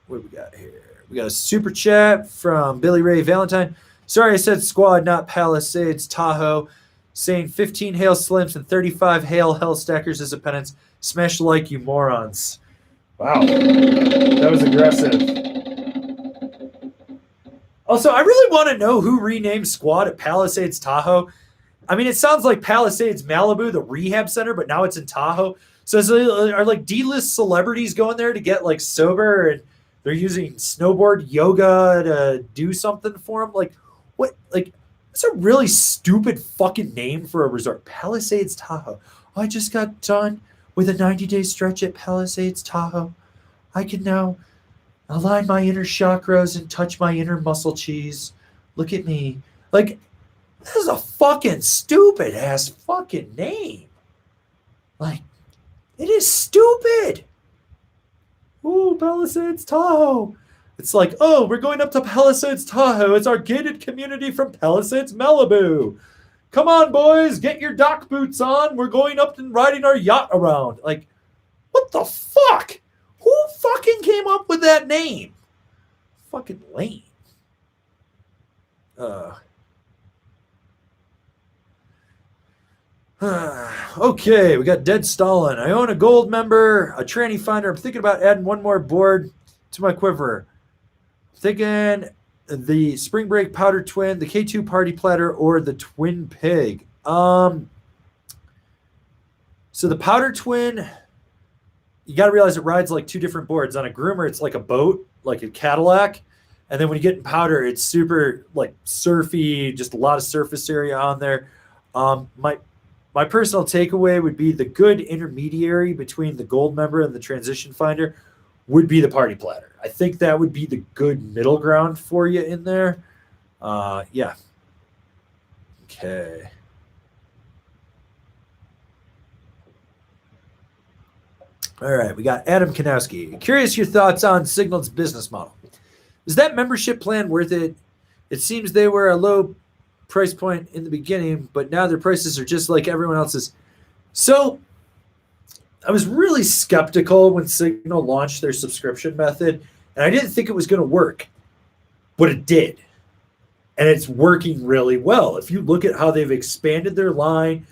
What do we got here? We got a super chat from Billy Ray Valentine. Sorry, I said squad, not Palisades Tahoe. Saying 15 Hail Slims and 35 Hail Hell Stackers as a penance. Smash like, you morons. Wow. That was aggressive. Also, I really want to know who renamed squad at Palisades Tahoe. I mean, it sounds like Palisades Malibu, the rehab center, but now it's in Tahoe. So are like D-list celebrities going there to get like sober, and they're using snowboard yoga to do something for them? Like, what? Like, that's a really stupid fucking name for a resort. Palisades Tahoe. I just got done with a 90-day stretch at Palisades Tahoe. I can now align my inner chakras and touch my inner muscle cheese. Look at me. Like, this is a fucking stupid ass fucking name. Like, it is stupid. Ooh, Palisades Tahoe. It's like, oh, we're going up to Palisades Tahoe. It's our gated community from Palisades Malibu. Come on, boys, get your dock boots on. We're going up and riding our yacht around. Like, what the fuck? Who fucking came up with that name? Fucking lame. Okay, we got Dead Stalin. I own a gold member, a tranny finder. I'm thinking about adding one more board to my quiver. Thinking the Spring Break Powder Twin, the K2 Party Platter, or the Twin Pig. So the Powder Twin, you got to realize it rides like two different boards. On a groomer, it's like a boat, like a Cadillac. And then when you get in powder, it's super like surfy, just a lot of surface area on there. My personal takeaway would be the good intermediary between the gold member and the transition finder would be the party platter. I think that would be the good middle ground for you in there. Yeah. Okay. All right, we got Adam Kanowski. Curious your thoughts on Signal's business model. Is that membership plan worth it? It seems they were a low price point in the beginning, but now their prices are just like everyone else's. So I was really skeptical when Signal launched their subscription method, and I didn't think it was going to work, but it did. And it's working really well. If you look at how they've expanded their line,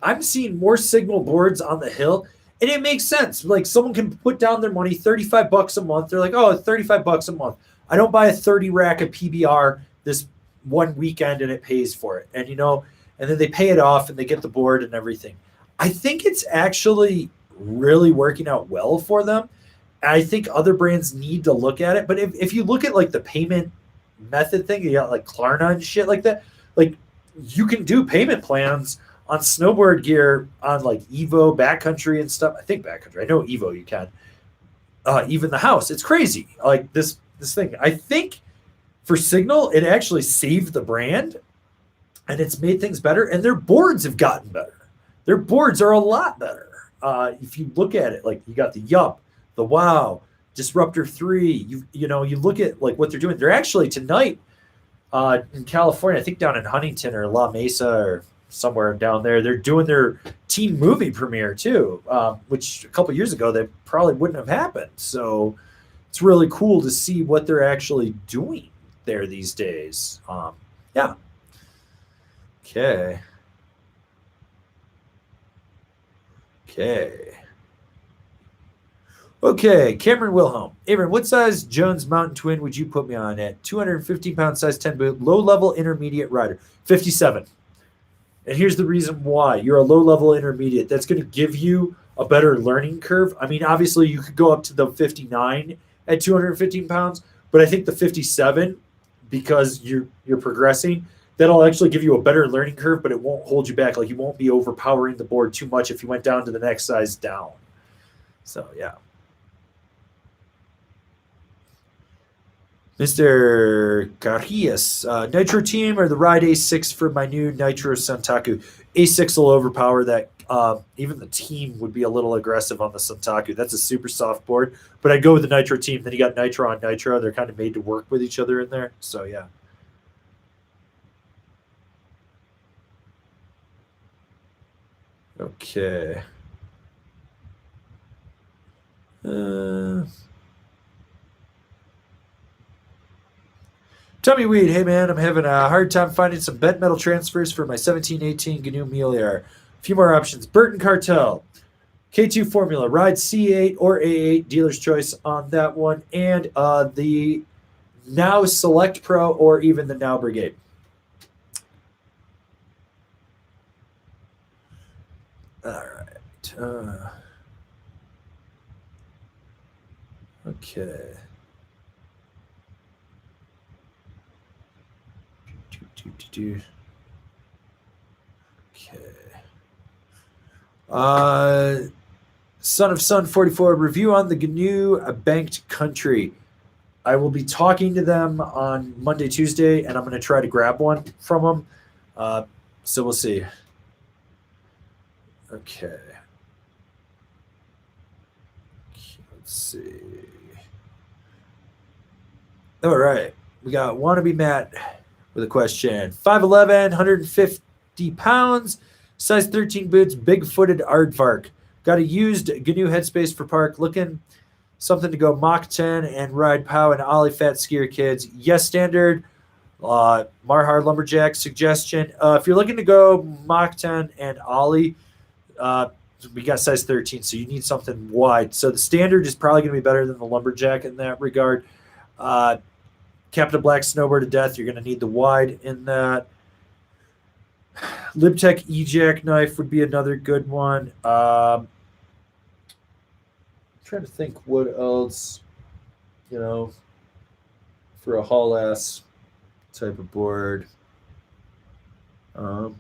I'm seeing more signal boards on the hill, and it makes sense. Like someone can put down their money, $35 a month. They're like, oh, $35 a month. I don't buy a 30 rack of PBR this one weekend and it pays for it. And and then they pay it off and they get the board and everything. I think it's actually really working out well for them. I think other brands need to look at it. But if you look at like the payment method thing, you got like Klarna and shit like that, like you can do payment plans on snowboard gear on like Evo, Backcountry and stuff. I think Backcountry. I know Evo you can. Even the house. It's crazy. Like this thing. I think for Signal, it actually saved the brand and it's made things better. And their boards have gotten better. Their boards are a lot better. If you look at it, like you got the Yup, the Wow, Disruptor 3, you look at like what they're doing. They're actually tonight in California, I think down in Huntington or La Mesa or somewhere down there, they're doing their teen movie premiere too, which a couple years ago they probably wouldn't have happened. So it's really cool to see what they're actually doing there these days. Yeah. Okay. Cameron Wilhelm. Avran, what size Jones Mountain Twin would you put me on at? 215-pound size 10 boot, low-level intermediate rider. 57. And here's the reason why. You're a low-level intermediate. That's going to give you a better learning curve. I mean, obviously, you could go up to the 59 at 215 pounds, but I think the 57, because you're progressing, that'll actually give you a better learning curve, but it won't hold you back. Like you won't be overpowering the board too much if you went down to the next size down. So, yeah. Mr. Carrillas, Nitro Team or the Ride A6 for my new Nitro Santaku. A6 will overpower that. Even the Team would be a little aggressive on the Santaku. That's a super soft board, but I'd go with the Nitro Team. Then you got Nitro on Nitro. They're kind of made to work with each other in there. So, yeah. Okay. Tommy Weed, hey man, I'm having a hard time finding some bent metal transfers for my 1718 GNU Melior. A few more options. Burton Cartel, K2 Formula, Ride C8 or A8, dealer's choice on that one, and the Now Select Pro or even the Now Brigade. All right. Okay. Okay. Son of Sun 44, review on the GNU Banked Country. I will be talking to them on Monday, Tuesday, and I'm going to try to grab one from them. So we'll see. Okay. Let's see. All right. We got Wannabe Matt with a question. 5'11", 150 pounds, size 13 boots, big-footed aardvark. Got a used GNU headspace for park. Looking something to go Mach 10 and ride POW and Ollie Fat Skier Kids. Yes, standard. Marhar Lumberjack suggestion. If you're looking to go Mach 10 and Ollie, we got size 13, so you need something wide. So the standard is probably going to be better than the Lumberjack in that regard. Captain Black Snowboard to Death, you're going to need the wide in that. Libtech E-Jack knife would be another good one. Trying to think what else, for a haul-ass type of board. Well,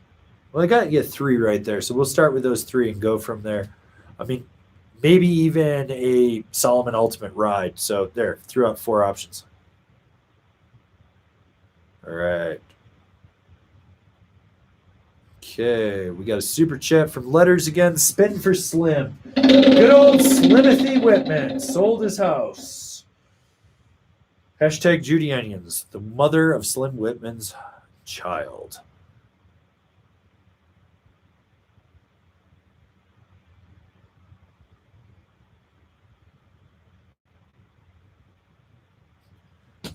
I got to get 3 right there, so we'll start with those 3 and go from there. I mean, maybe even a Solomon Ultimate Ride. So there, threw out 4 options. All right. Okay, we got a super chat from Letters again. Spin for Slim. Good old Slimothy Whitman sold his house. Hashtag Judy Onions, the mother of Slim Whitman's child.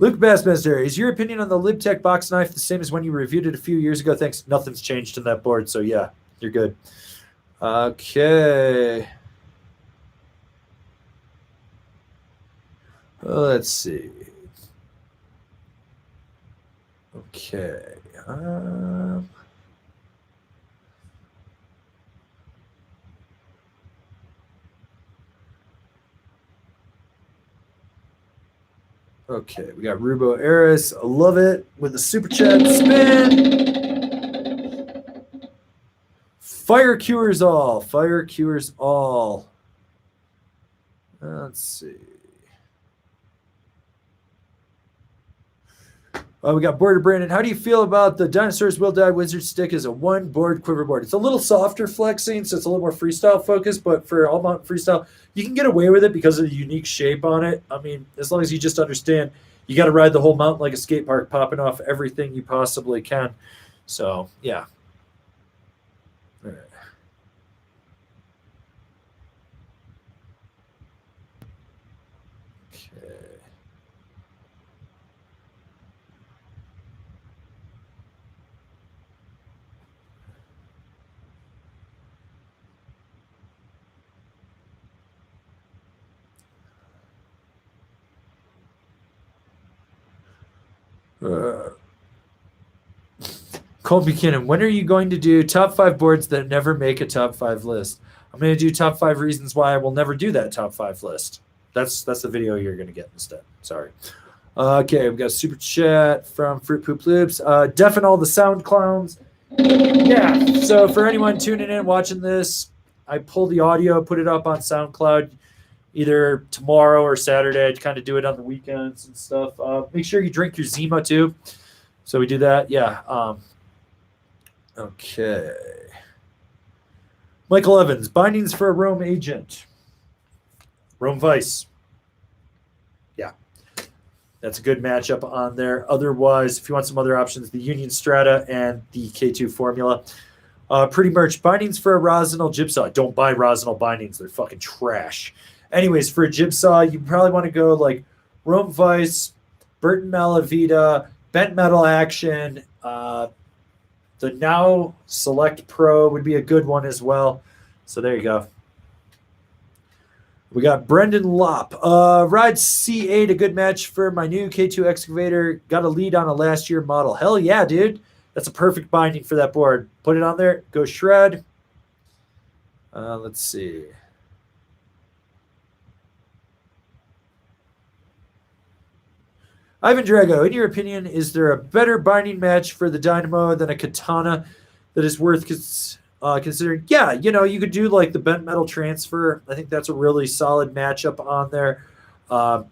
Luke Bassmaster, is your opinion on the Libtech box knife the same as when you reviewed it a few years ago? Thanks. Nothing's changed in that board, so yeah. You're good. Okay. Let's see. Okay. Okay, we got Rubo Eris. I love it with the super chat spin. Fire cures all. Fire cures all. Let's see. We got Border Brandon. How do you feel about the Dinosaurs Will Die Wizard Stick as a one-board quiver board? It's a little softer flexing, so it's a little more freestyle focused, but for all mountain freestyle, you can get away with it because of the unique shape on it. I mean, as long as you just understand, you got to ride the whole mountain like a skate park, popping off everything you possibly can. So, yeah. All right. Cole Buchanan, when are you going to do top 5 boards that never make a top 5 list? I'm going to do top 5 reasons why I will never do that top 5 list. That's the video you're going to get instead. Sorry. Okay, we've got a super chat from Fruit Poop Loops. Deafen all the sound clowns. Yeah, so for anyone tuning in, watching this, I pull the audio, put it up on SoundCloud either tomorrow or Saturday. I kind of do it on the weekends and stuff. Make sure you drink your Zima too. So we do that. Yeah. Okay. Michael Evans, bindings for a Rome agent. Rome Vice. Yeah. That's a good matchup on there. Otherwise, if you want some other options, the Union Strata and the K2 Formula. Pretty merch. Bindings for a Rosinal Jigsaw. Don't buy Rosinal bindings. They're fucking trash. Anyways, for a jigsaw, you probably want to go like Rome Vice, Burton Malavita, Bent Metal Action. The Now Select Pro would be a good one as well. So there you go. We got Brendan Lopp. Ride C8, a good match for my new K2 excavator. Got a lead on a last year model. Hell yeah, dude. That's a perfect binding for that board. Put it on there. Go shred. Let's see. Ivan Drago, in your opinion, is there a better binding match for the Dynamo than a Katana that is worth considering? Yeah, you could do like the Bent Metal Transfer. I think that's a really solid matchup on there. I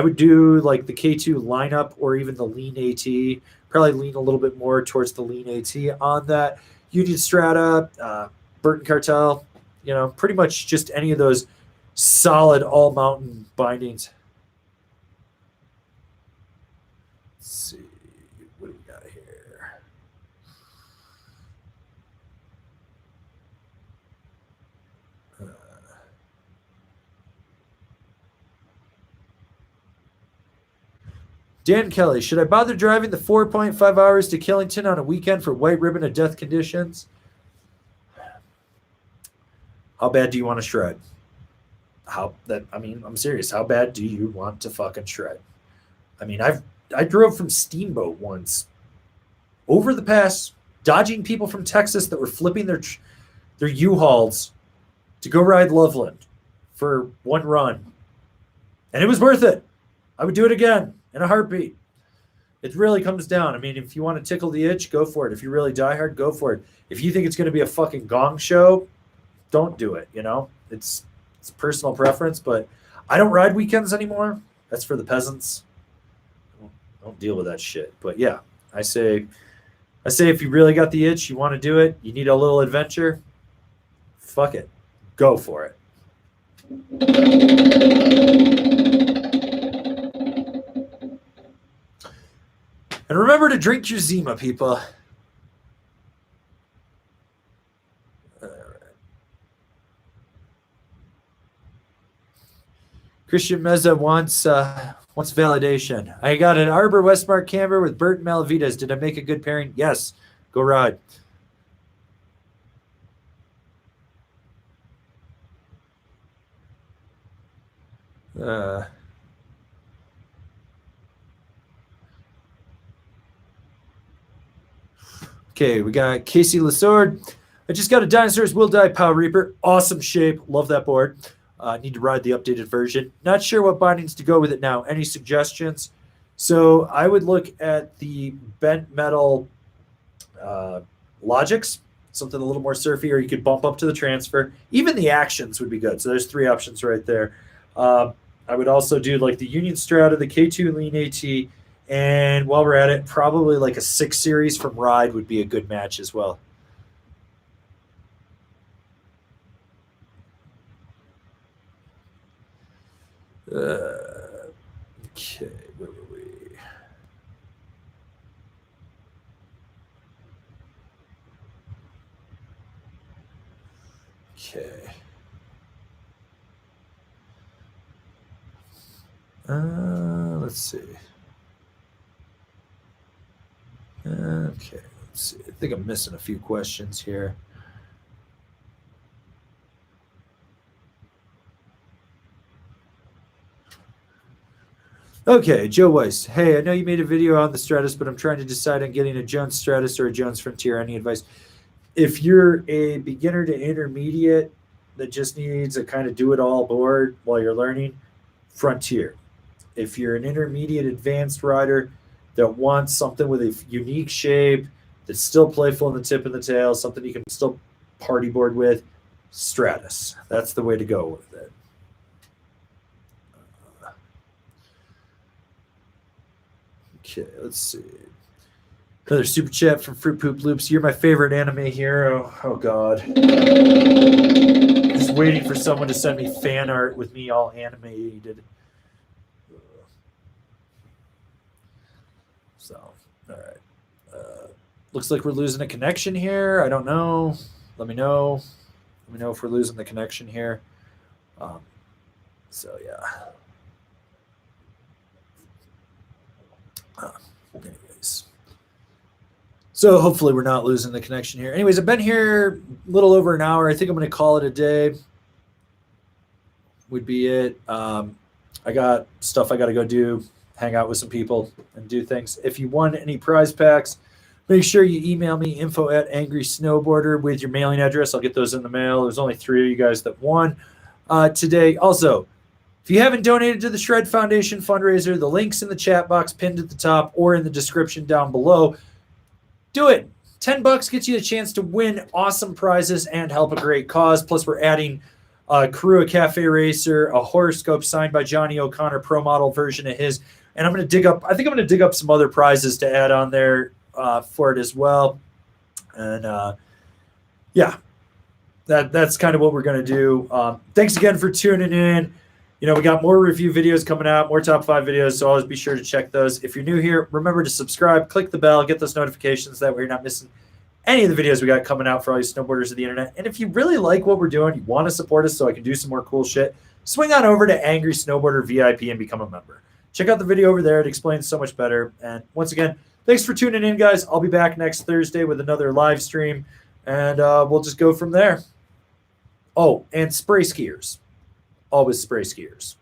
would do like the K2 lineup or even the Lean AT. Probably lean a little bit more towards the Lean AT on that. Union Strata, Burton Cartel, pretty much just any of those solid all-mountain bindings. See what do we got here. Dan Kelly, should I bother driving the 4.5 hours to Killington on a weekend for white ribbon of death conditions? How bad do you want to shred? I'm serious. How bad do you want to fucking shred? I mean, I drove from Steamboat once over the pass, dodging people from Texas that were flipping their U-Hauls to go ride Loveland for one run. And it was worth it. I would do it again in a heartbeat. It really comes down. I mean, if you want to tickle the itch, go for it. If you really die hard, go for it. If you think it's going to be a fucking gong show, don't do it. It's personal preference, but I don't ride weekends anymore. That's for the peasants. Don't deal with that shit. But yeah, I say if you really got the itch, you want to do it, you need a little adventure, fuck it. Go for it. And remember to drink your Zima, people. Christian Meza wants validation. I got an Arbor Westmark camber with Burton Malavitas. Did I make a good pairing? Yes. Go ride. Okay, we got Casey Lassard. I just got a Dinosaurs Will Die Power Reaper. Awesome shape. Love that board. Need to ride the updated version. Not sure what bindings to go with it now. Any suggestions? So I would look at the bent metal Logics, something a little more surfy, or you could bump up to the transfer. Even the actions would be good. So there's 3 options right there. I would also do like the Union Strata, the K2 Lean AT, and while we're at it, probably like a 6 series from Ride would be a good match as well. Okay, where were we? Okay. Let's see. Okay, let's see. I think I'm missing a few questions here. Okay, Joe Weiss. Hey, I know you made a video on the Stratus, but I'm trying to decide on getting a Jones Stratus or a Jones Frontier. Any advice? If you're a beginner to intermediate that just needs a kind of do-it-all board while you're learning, Frontier. If you're an intermediate advanced rider that wants something with a unique shape that's still playful in the tip and the tail, something you can still party board with, Stratus. That's the way to go with it. Okay, let's see. Another super chat from Fruit Poop Loops. You're my favorite anime hero. Oh, God. Just waiting for someone to send me fan art with me all animated. So, all right. Looks like we're losing a connection here. I don't know. Let me know. Let me know if we're losing the connection here. So, yeah. Anyways. So hopefully we're not losing the connection here. Anyways, I've been here a little over an hour. I think I'm going to call it a day. Would be it. I got stuff I got to go do, hang out with some people and do things. If you want any prize packs, make sure you email me info@angrysnowboarder with your mailing address. I'll get those in the mail. There's only 3 of you guys that won today. Also, if you haven't donated to the Shred Foundation fundraiser, the link's in the chat box pinned at the top or in the description down below. Do it. $10 gets you a chance to win awesome prizes and help a great cause. Plus, we're adding a Karua Cafe Racer, a horoscope signed by Johnny O'Connor, pro model version of his. And I'm going to dig up, I think I'm going to dig up some other prizes to add on there for it as well. And yeah, that's kind of what we're going to do. Thanks again for tuning in. You know, we got more review videos coming out, more top 5 videos, so always be sure to check those. If you're new here, remember to subscribe, click the bell, get those notifications. That way you're not missing any of the videos we got coming out for all you snowboarders of the internet. And if you really like what we're doing, you want to support us so I can do some more cool shit, swing on over to Angry Snowboarder VIP and become a member. Check out the video over there. It explains so much better. And once again, thanks for tuning in, guys. I'll be back next Thursday with another live stream, and we'll just go from there. Oh, and spray skiers. Always spray skiers.